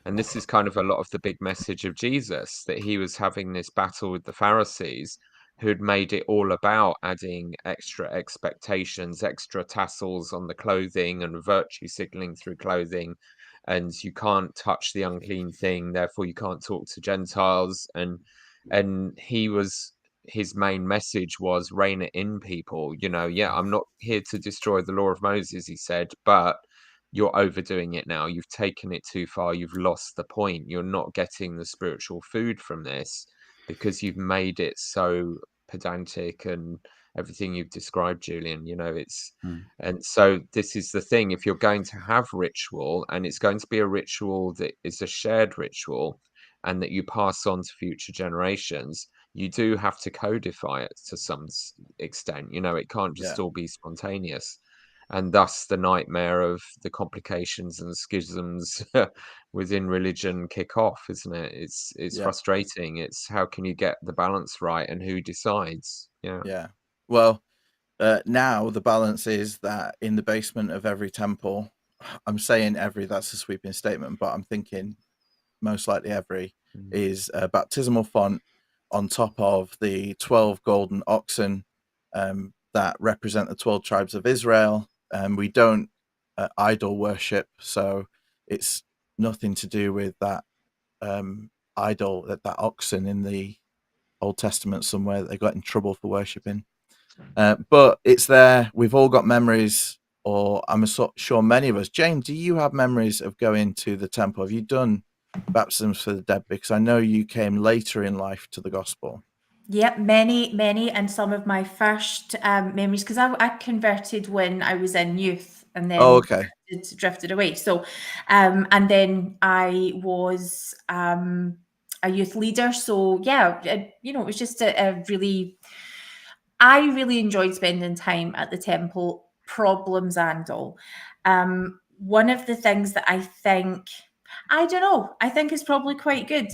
And this is kind of a lot of the big message of Jesus, that he was having this battle with the Pharisees who'd made it all about adding extra expectations, extra tassels on the clothing and virtue signaling through clothing. And you can't touch the unclean thing, therefore you can't talk to Gentiles. And his main message was rein it in, people. You know, yeah, I'm not here to destroy the law of Moses, he said, but you're overdoing it now. You've taken it too far. You've lost the point. You're not getting the spiritual food from this because you've made it so pedantic and everything you've described, Julian. You know, it's and so this is the thing. If you're going to have ritual, and it's going to be a ritual that is a shared ritual and that you pass on to future generations, you do have to codify it to some extent. You know, it can't just all be spontaneous. And thus the nightmare of the complications and schisms within religion kick off, isn't it? It's frustrating. It's how can you get the balance right and who decides? Yeah. Well, now the balance is that in the basement of every temple, I'm saying every, that's a sweeping statement, but I'm thinking most likely every, is a baptismal font on top of the 12 golden oxen that represent the 12 tribes of Israel. We don't idol worship, so it's nothing to do with that idol, that oxen in the Old Testament somewhere that they got in trouble for worshipping. But it's there. We've all got memories, or I'm sure many of us. James, do you have memories of going to the temple? Have you done baptisms for the dead? Because I know you came later in life to the gospel. Yep, many, and some of my first memories, because I converted when I was in youth and Oh, then okay. drifted away. So, and then I was a youth leader. So yeah, it was just a really, I really enjoyed spending time at the temple, problems and all. One of the things that I don't know, I think is probably quite good,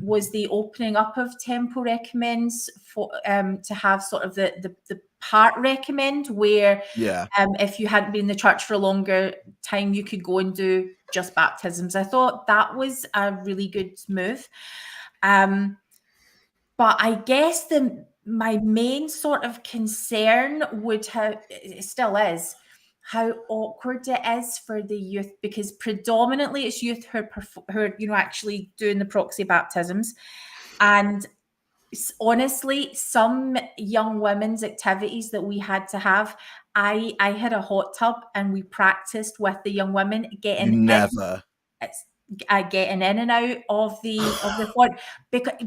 was the opening up of temple recommends for to have sort of the part recommend where Yeah. if you hadn't been in the church for a longer time, you could go and do just baptisms. I thought that was a really good move. But I guess my main sort of concern would have, it still is, how awkward it is for the youth, because predominantly it's youth who are actually doing the proxy baptisms. And honestly, some young women's activities that we had to have, I had a hot tub and we practiced with the young women You getting in. never. It's getting in and out of the font,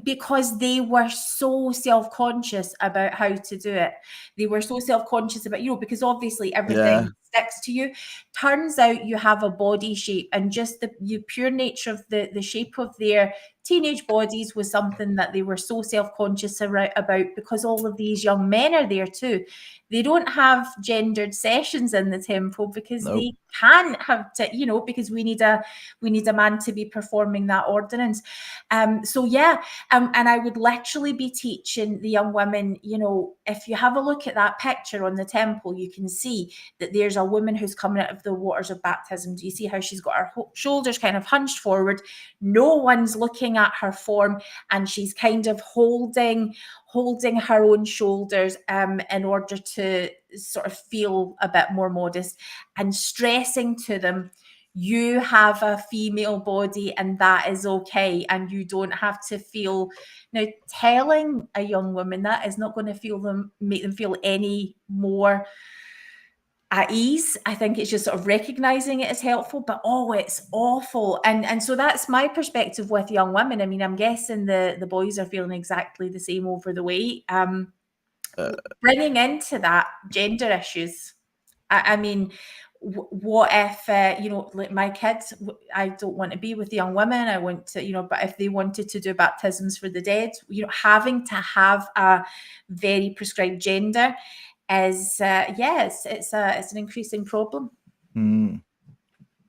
because they were so self-conscious about how to do it. They were so self-conscious about, because obviously everything Yeah. sticks to you. Turns out you have a body shape, and just the pure nature of the shape of their teenage bodies was something that they were so self-conscious about, because all of these young men are there too. They don't have gendered sessions in the temple because Nope. they can't have to, because we need a man to be performing that ordinance. So yeah, and I would literally be teaching the young women, if you have a look at that picture on the temple, you can see that there's a woman who's coming out of the waters of baptism. Do you see how she's got her shoulders kind of hunched forward? No one's looking at her form, and she's kind of holding her own shoulders in order to sort of feel a bit more modest, and stressing to them, you have a female body and that is okay, and you don't have to feel. Now, telling a young woman that is not going to make them feel any more at ease. I think it's just sort of recognizing it as helpful, but it's awful. And so that's my perspective with young women. I mean, I'm guessing the boys are feeling exactly the same over the way. Bringing into that gender issues. I mean, what if like my kids, I don't want to be with young women, I want to, but if they wanted to do baptisms for the dead, having to have a very prescribed gender is it's an increasing problem.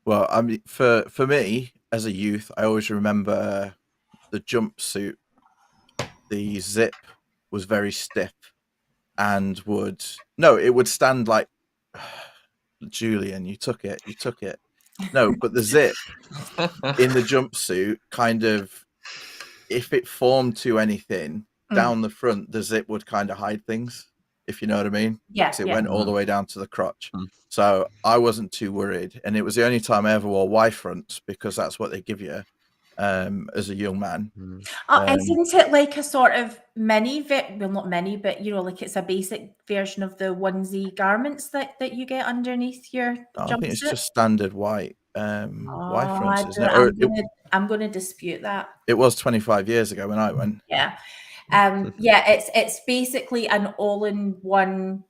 Well, I mean, for me as a youth, I always remember the jumpsuit. The zip was very stiff and it would stand like, Julian, you took it. No, but the zip in the jumpsuit kind of, if it formed to anything down the front, the zip would kind of hide things, if you know what I mean. Yeah, It went all the way down to the crotch. So I wasn't too worried, and it was the only time I ever wore Y fronts, because that's what they give you as a young man. Isn't it like a sort of mini well, not mini, but like it's a basic version of the onesie garments that you get underneath your jumpsuit? I think it's just standard white Y fronts, isn't it? I'm going to dispute that. It was 25 years ago when I went. Yeah. It's basically an all-in-one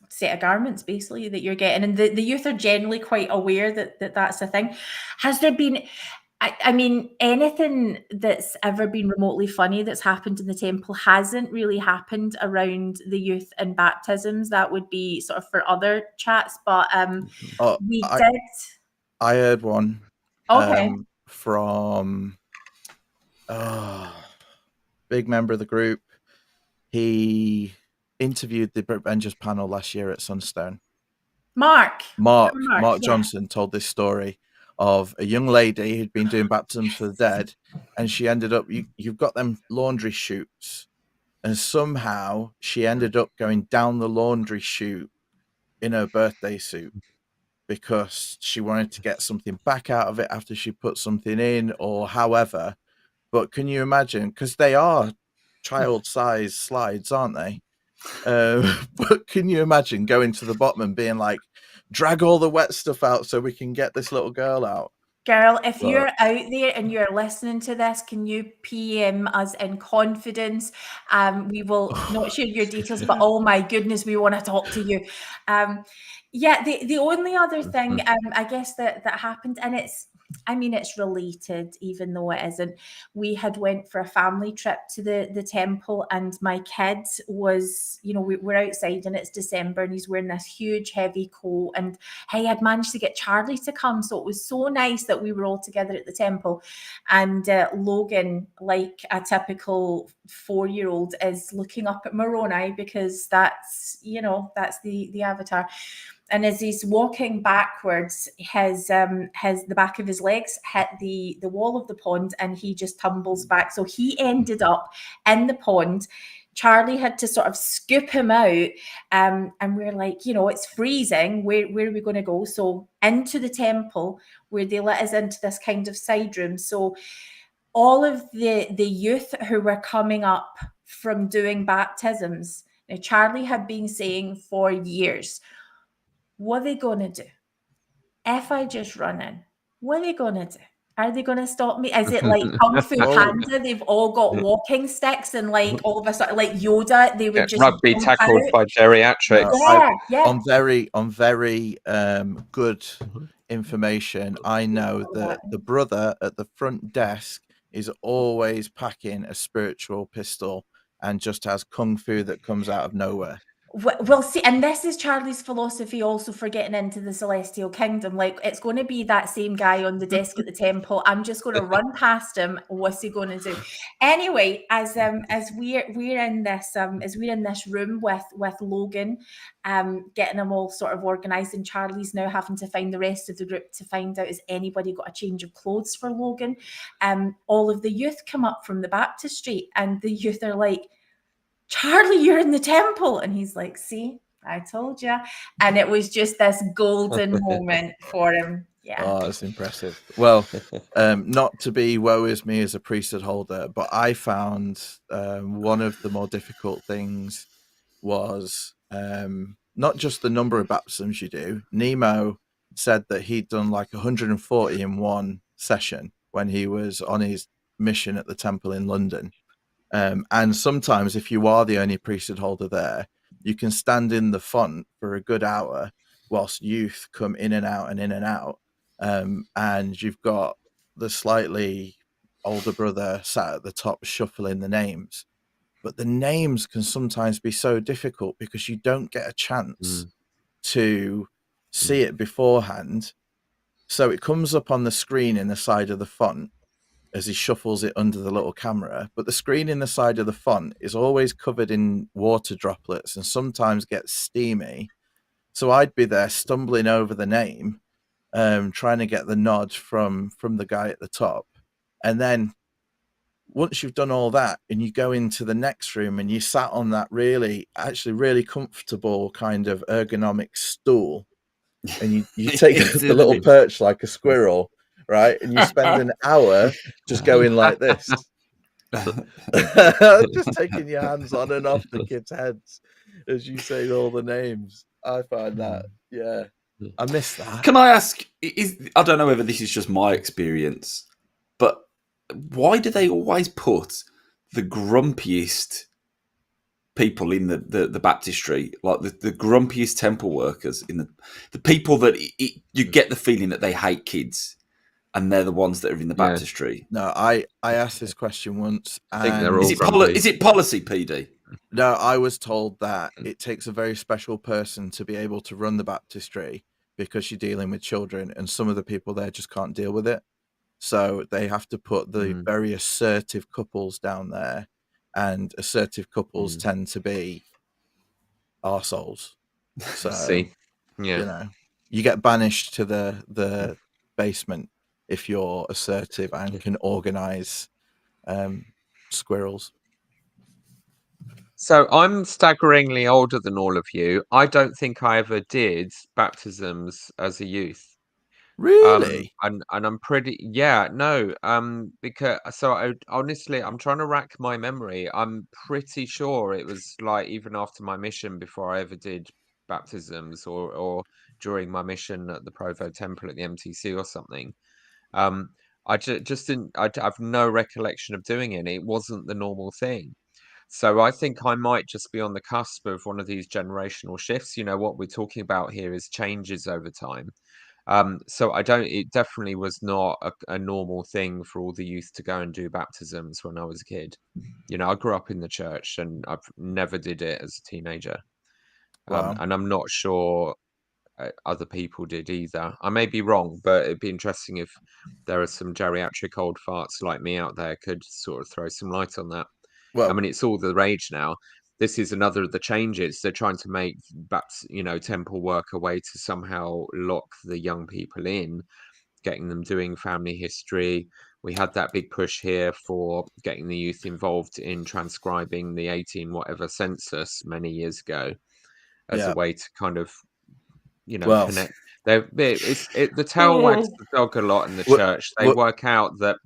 set of garments, basically, that you're getting, and the youth are generally quite aware that that's a thing. Has there been, I mean, anything that's ever been remotely funny that's happened in the temple hasn't really happened around the youth and baptisms. That would be sort of for other chats, but I heard one from big member of the group. He interviewed the Avengers panel last year at Sunstone. Mark Johnson told this story of a young lady who'd been doing baptisms for the dead, and she ended up, you've got them laundry chutes, and somehow she ended up going down the laundry chute in her birthday suit, because she wanted to get something back out of it after she put something in, or however. But can you imagine, because they are child-sized slides, aren't they? But can you imagine going to the bottom and being like, drag all the wet stuff out so we can get this little girl out? Girl, if Well- you're out there and you're listening to this, can you PM us in confidence? We will not share your details, but oh my goodness, we want to talk to you. Yeah, the only other thing I guess that happened, and it's related, even though it isn't. We had went for a family trip to the temple, and my kid was, we're outside and it's December, and he's wearing this huge heavy coat, and hey, I'd managed to get Charlie to come, so it was so nice that we were all together at the temple. And Logan, like a typical 4-year-old, is looking up at Moroni because that's the avatar. And as he's walking backwards, the back of his legs hit the wall of the pond, and he just tumbles back. So he ended up in the pond. Charlie had to sort of scoop him out, and we're like, it's freezing. Where are we going to go? So into the temple, where they let us into this kind of side room. So all of the youth who were coming up from doing baptisms, now Charlie had been saying for years, what are they going to do? If I just run in, what are they going to do? Are they going to stop me? Is it like Kung Fu Panda? They've all got walking sticks, and like all of a sudden, like Yoda, they would Get just rugby jump tackled out. by geriatrics. Yeah. On very good information, I know that the brother at the front desk is always packing a spiritual pistol and just has kung fu that comes out of nowhere. Well, see, and this is Charlie's philosophy also for getting into the celestial kingdom. Like, it's going to be that same guy on the desk at the temple. I'm just going to run past him. What's he going to do? Anyway, as we're in this room with Logan, getting them all sort of organized, and Charlie's now having to find the rest of the group to find out, has anybody got a change of clothes for Logan? All of the youth come up from the baptistry, and the youth are like, Charlie, you're in the temple. And he's like, see, I told you. And it was just this golden moment for him. Yeah. Oh, that's impressive. Well, not to be woe is me as a priesthood holder, but I found one of the more difficult things was not just the number of baptisms you do. Nemo said that he'd done like 140 in one session when he was on his mission at the temple in London. And sometimes if you are the only priesthood holder there, you can stand in the font for a good hour whilst youth come in and out and in and out. And you've got the slightly older brother sat at the top shuffling the names. But the names can sometimes be so difficult because you don't get a chance to see it beforehand. So it comes up on the screen in the side of the font as he shuffles it under the little camera, but the screen in the side of the font is always covered in water droplets and sometimes gets steamy. So I'd be there stumbling over the name, trying to get the nod from the guy at the top. And then once you've done all that and you go into the next room and you sat on that really comfortable kind of ergonomic stool, and you take the little perch like a squirrel, right? And you spend an hour just going like this. Just taking your hands on and off the kids' heads as you say all the names. I find that, I miss that. Can I ask, I don't know whether this is just my experience, but why do they always put the grumpiest people in the baptistry, like the grumpiest temple workers, in the people that you get the feeling that they hate kids, and they're the ones that are in the baptistry? No, I asked this question once. I think they're all is it policy, PD? No, I was told that it takes a very special person to be able to run the baptistry because you're dealing with children, and some of the people there just can't deal with it. So they have to put the very assertive couples down there, and assertive couples tend to be arseholes. So, you get banished to the basement if you're assertive and can organize squirrels. So I'm staggeringly older than all of you. I don't think I ever did baptisms as a youth. Really? And I'm pretty because honestly, I'm trying to rack my memory. I'm pretty sure it was like even after my mission before I ever did baptisms, or during my mission at the Provo Temple at the MTC or something. I just didn't. I have no recollection of doing any. It wasn't the normal thing. So I think I might just be on the cusp of one of these generational shifts. You know, what we're talking about here is changes over time. So I don't. It definitely was not a normal thing for all the youth to go and do baptisms when I was a kid. You know, I grew up in the church and I've never did it as a teenager. Wow. And I'm not sure other people did either. I may be wrong, but it'd be interesting if there are some geriatric old farts like me out there could sort of throw some light on that. I Well, mean, it's all the rage now. This is another of the changes. They're trying to make, temple work a way to somehow lock the young people in, getting them doing family history. We had that big push here for getting the youth involved in transcribing the 18 whatever census many years ago as a yeah. way to kind of Well, connect. The tail wags the dog a lot in the What- church. They what- work out that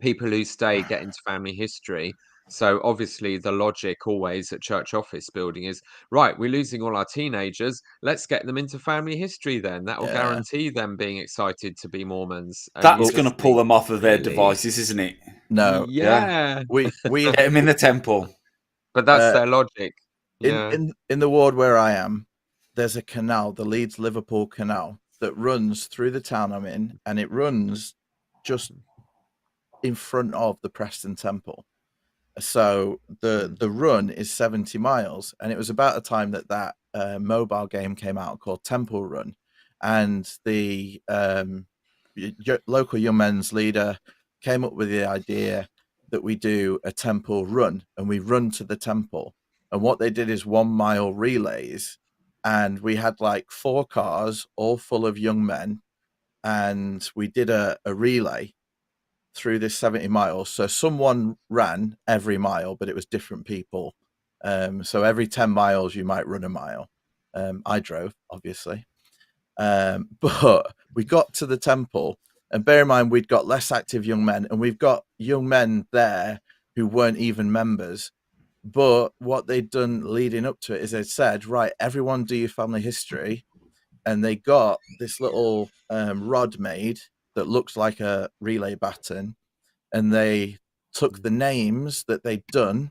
people who stay get into family history. So obviously the logic always at church office building is, right, we're losing all our teenagers. Let's get them into family history then. That will Yeah. guarantee them being excited to be Mormons. And you That's going to just pull think, them off of their really? devices, isn't it? no, Yeah. we Get them in the temple. But that's Uh, their logic. Yeah. in the ward where I am, there's a canal, the Leeds Liverpool Canal, that runs through the town I'm in, and it runs just in front of the Preston Temple. So the run is 70 miles, and it was about the time that mobile game came out called Temple Run, and the local young men's leader came up with the idea that we do a temple run, and we run to the temple. And what they did is 1 mile relays, and we had like 4 cars all full of young men, and we did a relay through this 70 miles. So someone ran every mile, but it was different people. So every 10 miles you might run a mile. I drove, obviously. But we got to the temple, and bear in mind we'd got less active young men, and we've got young men there who weren't even members. But what they'd done leading up to it is they'd said, right, everyone do your family history. And they got this little rod made that looks like a relay baton, and they took the names that they'd done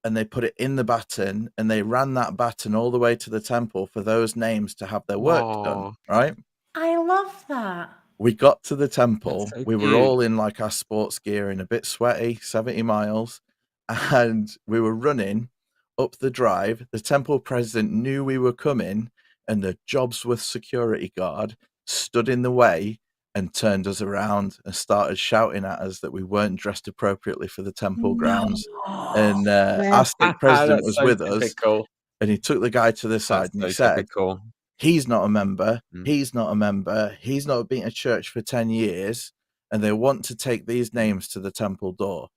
and they put it in the baton, and they ran that baton all the way to the temple for those names to have their work done, right? I love that. We got to the temple. That's so we were cute. all in like our sports gear and a bit sweaty, 70 miles. And we were running up the drive. The temple president knew we were coming, and the Jobsworth security guard stood in the way and turned us around and started shouting at us that we weren't dressed appropriately for the temple grounds. And our stake president was so with us, typical. and he took the guy to the side That's and he so said, typical. he's not a member. Mm. He's not a member. He's not been to church for 10 years. And they want to take these names to the temple door.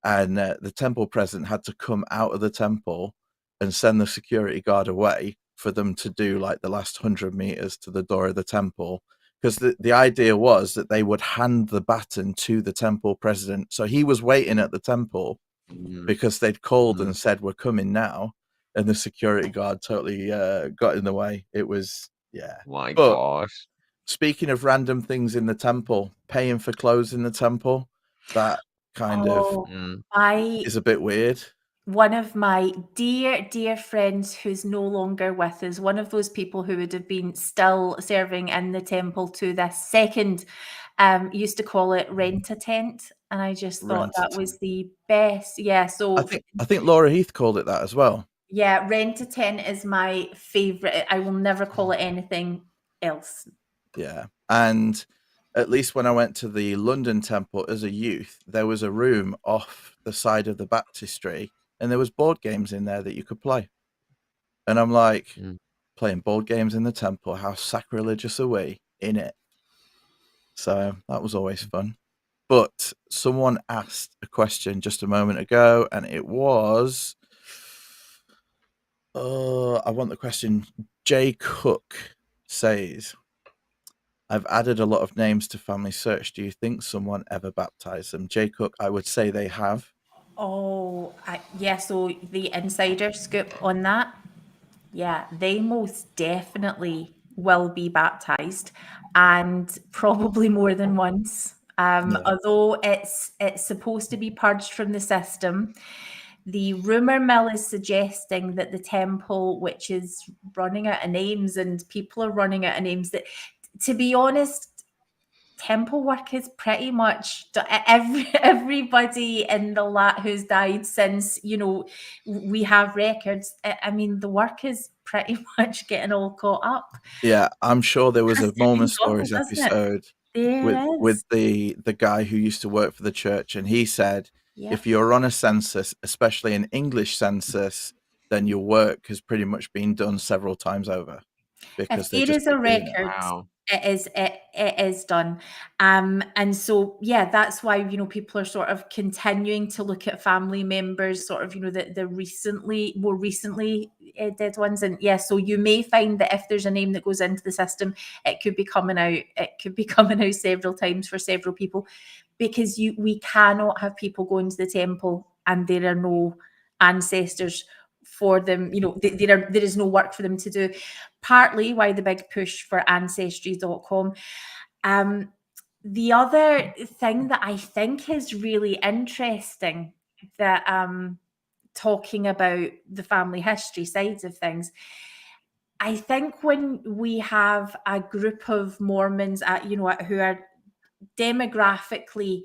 And the temple president had to come out of the temple and send the security guard away for them to do like the last 100 meters to the door of the temple. Because the idea was that they would hand the baton to the temple president. So he was waiting at the temple because they'd called and said, we're coming now. And the security guard totally got in the way. It was, yeah. My But gosh. speaking of random things in the temple, paying for clothes in the temple, that kind of is a bit weird. One of my dear friends who's no longer with us, one of those people who would have been still serving in the temple to this second, used to call it rent a tent. And I just thought that was the best. Yeah. So I think Laura Heath called it that as well. Yeah, rent a tent is my favorite. I will never call it anything else. Yeah. And at least when I went to the London temple as a youth, there was a room off the side of the baptistry, and there was board games in there that you could play. And I'm like, playing board games in the temple, how sacrilegious are we in it? So that was always fun. But someone asked a question just a moment ago, and it was, I want the question. Jay Cook says, I've added a lot of names to Family Search. Do you think someone ever baptized them? Jay Cook, I would say they have. Oh, yeah. So the insider scoop on that. Yeah, they most definitely will be baptized. and probably more than once. Yeah. Although it's supposed to be purged from the system, the rumor mill is suggesting that the temple, which is running out of names, and people are running out of names, that, to be honest, temple work is pretty much everybody in the lot who's died since, you know, we have records. I mean, the work is pretty much getting all caught up. Yeah, I'm sure there was a That's Mormon awful, Stories doesn't it? episode There with is. the guy who used to work for the church, and he said Yep. if you're on a census, especially an English census, then your work has pretty much been done several times over because If they there just is a keep doing it. record, Wow. it is done. And so, yeah, that's why, you know, people are sort of continuing to look at family members, sort of, you know, the more recently dead ones. And yeah, so you may find that if there's a name that goes into the system, it could be coming out. It could be coming out several times for several people, because we cannot have people going to the temple and there are no ancestors for them. You know, there is no work for them to do. Partly why the big push for ancestry.com. The other thing that I think is really interesting, that talking about the family history sides of things, I think when we have a group of Mormons, you know, who are demographically,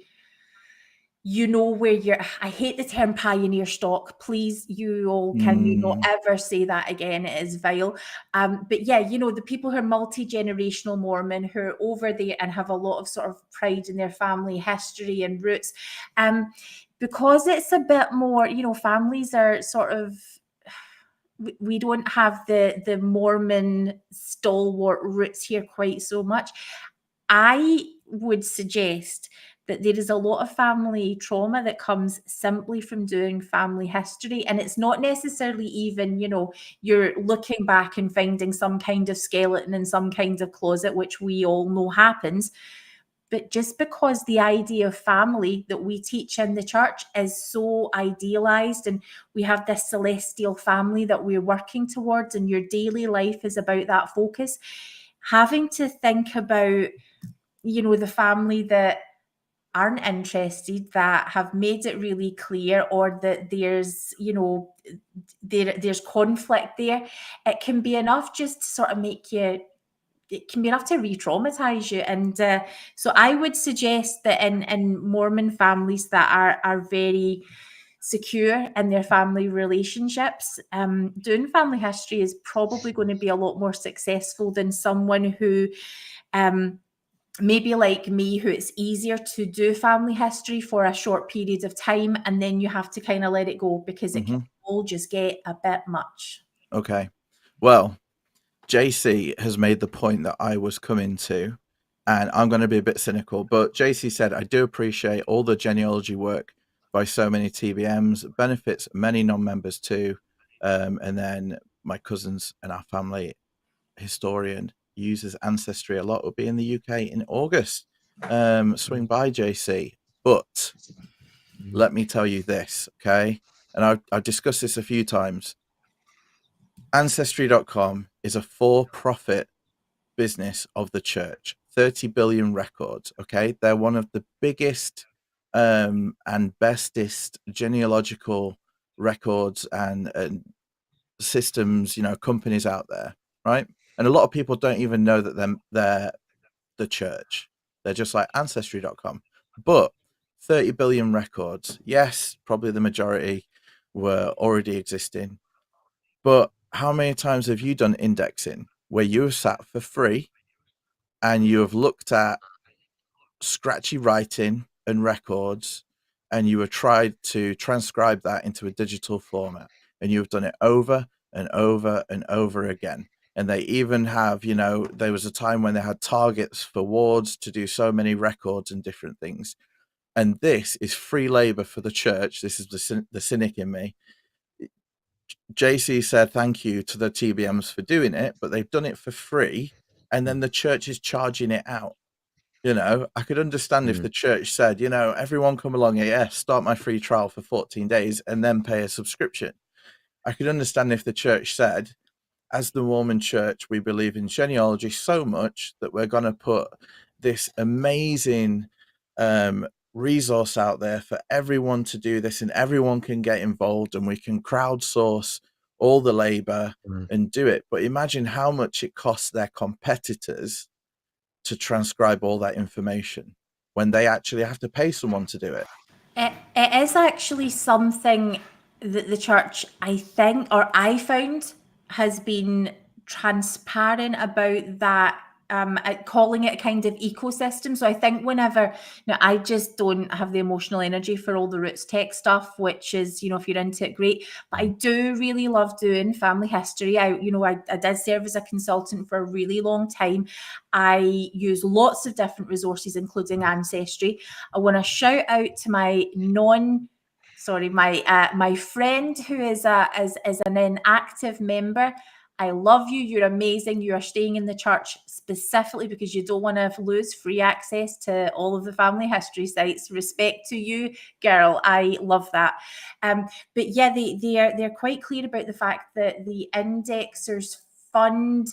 you know, where you're, I hate the term pioneer stock, please, you all, can you not ever say that again? It is vile. But yeah, you know, the people who are multi-generational Mormon, who are over there and have a lot of sort of pride in their family history and roots, because it's a bit more, you know, families are sort of, we don't have the Mormon stalwart roots here quite so much. I would suggest that there is a lot of family trauma that comes simply from doing family history. And it's not necessarily even, you know, you're looking back and finding some kind of skeleton in some kind of closet, which we all know happens. But just because the idea of family that we teach in the church is so idealized, and we have this celestial family that we're working towards, and your daily life is about that focus, having to think about, you know, the family that aren't interested, that have made it really clear, or that there's, you know, there's conflict there, it can be enough just to sort of make you, it can be enough to re-traumatize you. And so I would suggest that in Mormon families that are very secure in their family relationships, doing family history is probably going to be a lot more successful than someone who maybe like me, who it's easier to do family history for a short period of time, and then you have to kind of let it go because it can all just get a bit much. Okay. Well, JC has made the point that I was coming to, and I'm going to be a bit cynical, but JC said, I do appreciate all the genealogy work by so many TBMs. It benefits many non-members too. And then my cousins and our family historian uses Ancestry a lot. Will be in the UK in August. Swing by, JC. But let me tell you this, okay? And I've discussed this a few times. Ancestry.com is a for-profit business of the church. 30 billion records, okay? They're one of the biggest and bestest genealogical records and systems, you know, companies out there, right? And a lot of people don't even know that they're the church. They're just like Ancestry.com. But 30 billion records, yes, probably the majority were already existing. But how many times have you done indexing where you have sat for free and you have looked at scratchy writing and records, and you have tried to transcribe that into a digital format, and you have done it over and over and over again? And they even have, you know, there was a time when they had targets for wards to do so many records and different things. And this is free labor for the church. This is the cynic in me. JC said thank you to the TBMs for doing it, but they've done it for free, and then the church is charging it out. You know, I could understand if the church said, you know, everyone come along here, yeah, start my free trial for 14 days and then pay a subscription. I could understand if the church said, as the Mormon Church, we believe in genealogy so much that we're going to put this amazing resource out there for everyone to do this, and everyone can get involved, and we can crowdsource all the labor and do it. But imagine how much it costs their competitors to transcribe all that information when they actually have to pay someone to do it. It is actually something that the church, I think, or I found, has been transparent about that, calling it a kind of ecosystem. So I think whenever, now I just don't have the emotional energy for all the roots tech stuff, which is, if you're into it, great. But I do really love doing family history. I did serve as a consultant for a really long time. I use lots of different resources, including Ancestry. I want to shout out to my my friend who is an inactive member. I love you. You're amazing. You are staying in the church specifically because you don't want to lose free access to all of the family history sites. Respect to you, girl. I love that. But yeah, they're quite clear about the fact that the indexers fund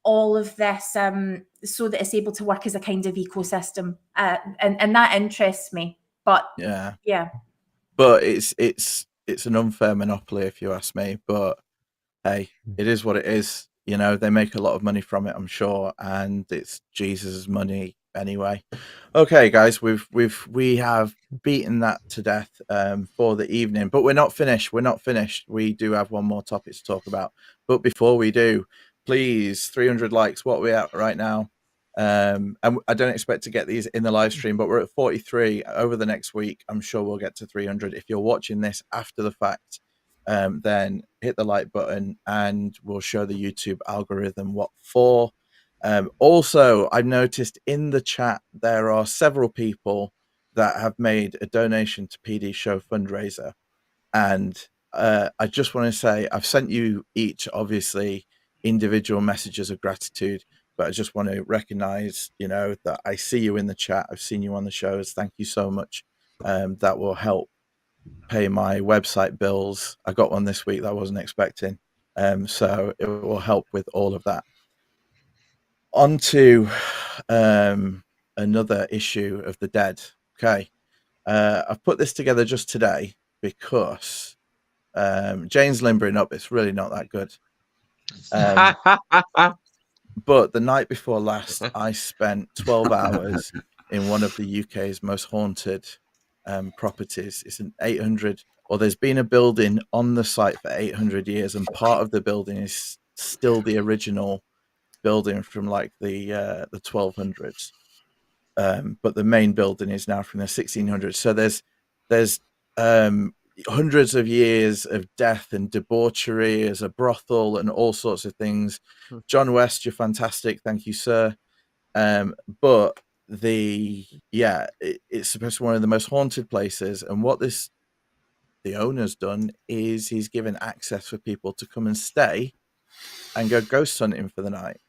all of this so that it's able to work as a kind of ecosystem, and that interests me. But yeah. But it's an unfair monopoly, if you ask me. But hey, it is what it is. They make a lot of money from it, I'm sure, and it's Jesus' money anyway. Okay, guys, we have beaten that to death for the evening, but we're not finished. We do have one more topic to talk about. But before we do, please, 300 likes. What are we at right now? And I don't expect to get these in the live stream, but we're at 43 over the next week. I'm sure we'll get to 300. If you're watching this after the fact, then hit the like button and we'll show the YouTube algorithm what for. Also, I've noticed in the chat there are several people that have made a donation to PD Show fundraiser, and I just want to say I've sent you each obviously individual messages of gratitude, but I just want to recognize that I see you in the chat. I've seen you on the shows. Thank you so much. That will help pay my website bills. I got one this week that I wasn't expecting, so it will help with all of that. On to another issue of the dead. Okay, I've put this together just today because Jane's limbering up. It's really not that good. But the night before last, I spent 12 hours in one of the UK's most haunted properties. It's an 800, or there's been a building on the site for 800 years, and part of the building is still the original building from like the 1200s. But the main building is now from the 1600s. So there's hundreds of years of death and debauchery as a brothel and all sorts of things. John West, you're fantastic. Thank you, sir. But it's supposed to be one of the most haunted places. And what the owner's done is he's given access for people to come and stay and go ghost hunting for the night.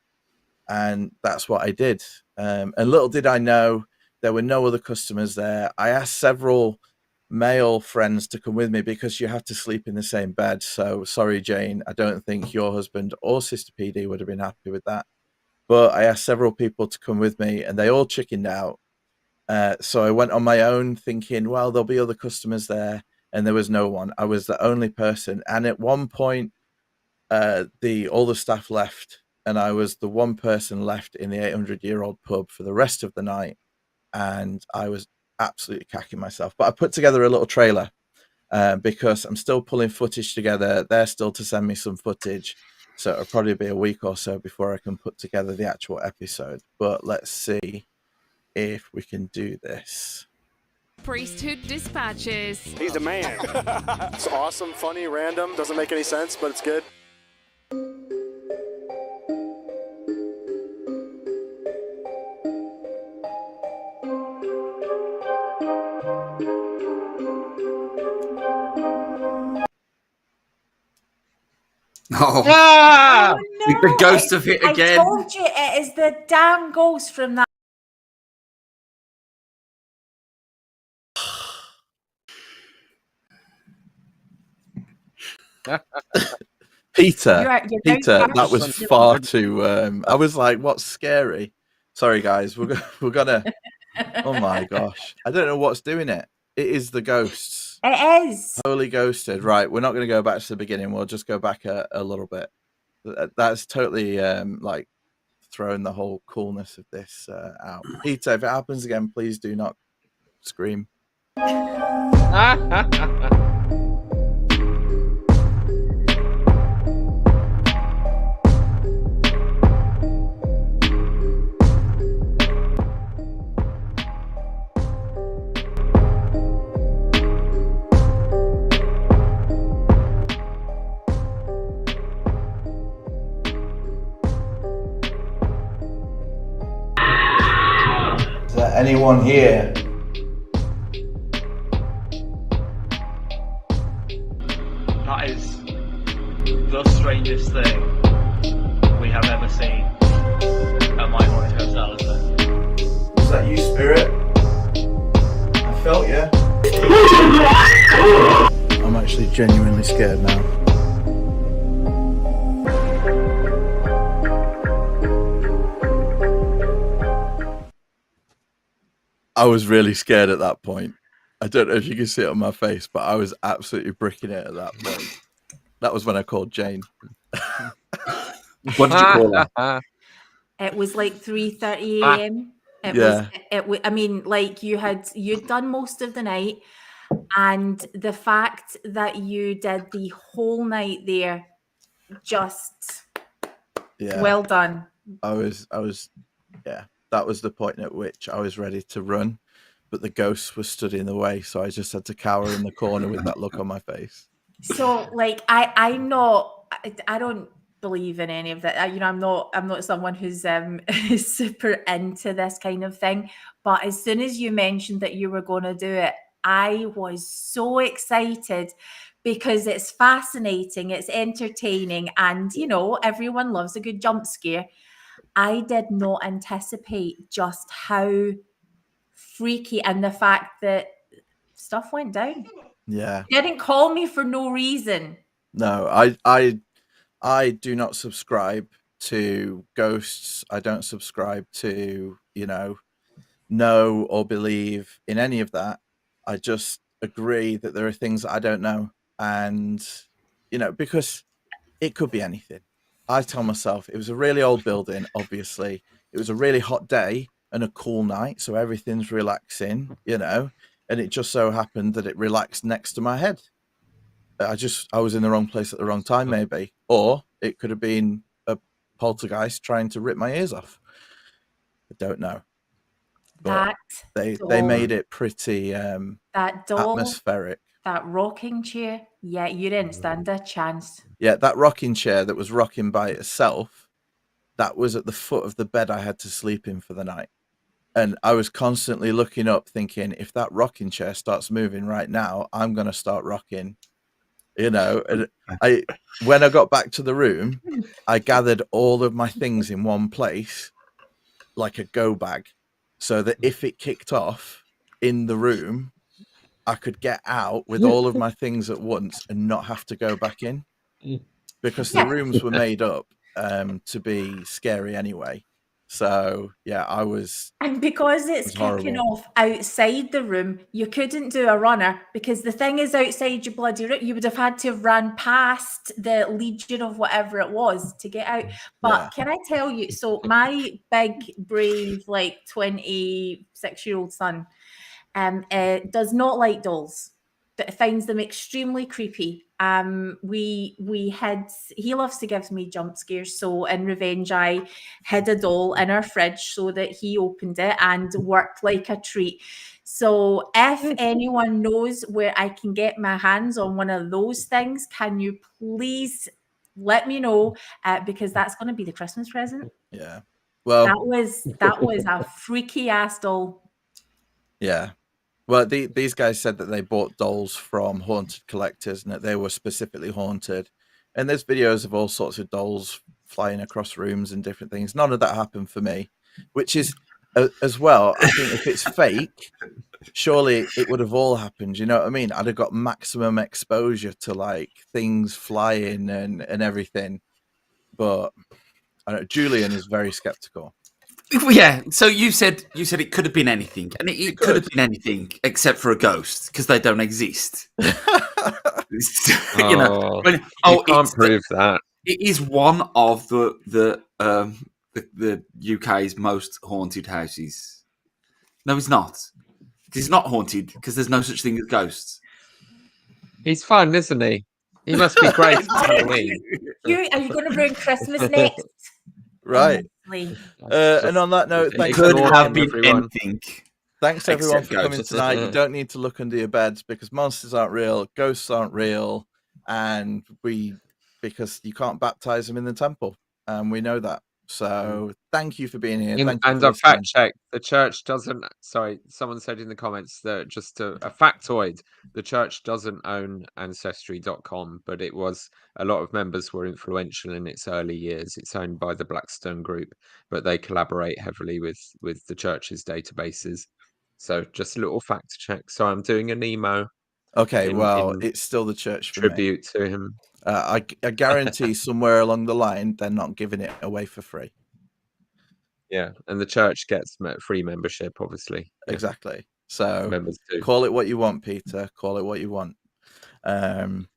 And that's what I did. And little did I know there were no other customers there. I asked several male friends to come with me because you have to sleep in the same bed. So sorry, Jane, I don't think your husband or Sister PD would have been happy with that. But I asked several people to come with me and they all chickened out. So I went on my own thinking, well, there'll be other customers there. And there was no one. I was the only person. And at one point, all the staff left. And I was the one person left in the 800-year-old pub for the rest of the night. And I was absolutely cacking myself. But I put together a little trailer because I'm still pulling footage together. They're still to send me some footage. So it'll probably be a week or so before I can put together the actual episode. But let's see if we can do this. Priesthood Dispatches. He's the man. It's awesome, funny, random. Doesn't make any sense, but it's good. Oh, Ah! the ghost of it again. I told you it is the damn ghost from that. Peter, You're very Peter, that harsh. was far too. I was like, "What's scary?" Sorry, guys. We're gonna. Oh my gosh! I don't know what's doing it. It is the ghosts. It is. Totally ghosted. Right. We're not going to go back to the beginning. We'll just go back a little bit. That's totally like throwing the whole coolness of this out. Peter, if it happens again, please do not scream. Is there anyone here? That is the strangest thing we have ever seen at my haunted hotel, isn't it? Was that you, Spirit? I felt you. I'm actually genuinely scared now. I was really scared at that point. I don't know if you can see it on my face, but I was absolutely bricking it at that point. That was when I called Jane. What did you call her? It was like 3:30 a.m. I mean, like you'd done most of the night, and the fact that you did the whole night there, just well done. I was that was the point at which I was ready to run, but the ghosts were stood in the way, so I just had to cower in the corner with that look on my face. So, like, I don't believe in any of that. I'm not someone who's super into this kind of thing. But as soon as you mentioned that you were going to do it, I was so excited because it's fascinating, it's entertaining, and everyone loves a good jump scare. I did not anticipate just how freaky, and the fact that stuff went down. Yeah. You didn't call me for no reason. No, I do not subscribe to ghosts. I don't subscribe to, know or believe in any of that. I just agree that there are things that I don't know. And, because it could be anything. I tell myself it was a really old building, obviously. It was a really hot day and a cool night, so everything's relaxing, and it just so happened that it relaxed next to my head. I was in the wrong place at the wrong time, maybe. Or it could have been a poltergeist trying to rip my ears off. I don't know. But they made it pretty that doll, atmospheric. That rocking chair, yeah, you didn't stand a chance. Yeah, that rocking chair that was rocking by itself, that was at the foot of the bed I had to sleep in for the night. And I was constantly looking up thinking, if that rocking chair starts moving right now, I'm going to start rocking. And when I got back to the room, I gathered all of my things in one place, like a go bag, so that if it kicked off in the room, I could get out with all of my things at once and not have to go back in, because the rooms were made up to be scary anyway. So I was, and because it's kicking off outside the room, you couldn't do a runner, because the thing is outside your bloody room. You would have had to have run past the legion of whatever it was to get out. But can I tell you, so my big brave, like 26-year-old son does not like dolls, but finds them extremely creepy. He loves to give me jump scares, so in revenge I hid a doll in our fridge so that he opened it and worked like a treat. So if anyone knows where I can get my hands on one of those things, can you please let me know, because that's going to be the Christmas present. Yeah, well, that was a freaky ass doll. Yeah. Well, these guys said that they bought dolls from haunted collectors and that they were specifically haunted. And there's videos of all sorts of dolls flying across rooms and different things. None of that happened for me, which is, as well, I think if it's fake, surely it would have all happened. You know what I mean? I'd have got maximum exposure to like things flying and everything. But I don't know, Julian is very skeptical. Yeah. So you said it could have been anything, and it could have been anything except for a ghost because they don't exist. You know. You can't prove that. It is one of the UK's most haunted houses. No, it's not. It's not haunted because there's no such thing as ghosts. He's fun, isn't he? He must be great at Halloween. Are you going to bring Christmas next? Right. Honestly. And on that note, thanks Could Ignore have him, been everyone. anything. Thanks everyone Except for coming ghosts. tonight. You don't need to look under your beds because monsters aren't real, ghosts aren't real, and because you can't baptize them in the temple, and we know that. So thank you for being here. Thank you And for a fact listening. check: the church doesn't. Sorry, someone said in the comments that just a factoid: the church doesn't own Ancestry.com, but it was a lot of members were influential in its early years. It's owned by the Blackstone Group, but they collaborate heavily with the church's databases. So just a little fact check. So I'm doing a Nemo Okay, well, in it's still the church for me. tribute to him. I guarantee somewhere along the line they're not giving it away for free. Yeah, and the church gets free membership, obviously. Yeah, Exactly. So members do. call it what you want, Peter. Call it what you want.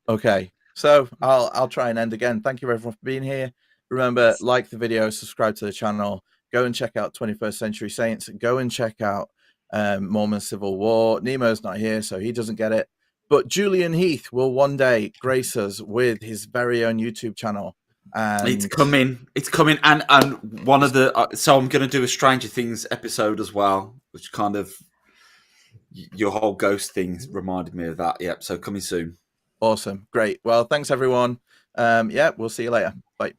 Okay. So I'll try and end again. Thank you everyone for being here. Remember, like the video, subscribe to the channel. Go and check out 21st Century Saints. Go and check out Mormon Civil War. Nemo's not here, so he doesn't get it. But Julian Heath will one day grace us with his very own YouTube channel. And It's coming, and one of the so I'm going to do a Stranger Things episode as well, which kind of your whole ghost thing reminded me of that. Yep, so coming soon. Awesome, great. Well, thanks everyone. Yeah, we'll see you later. Bye.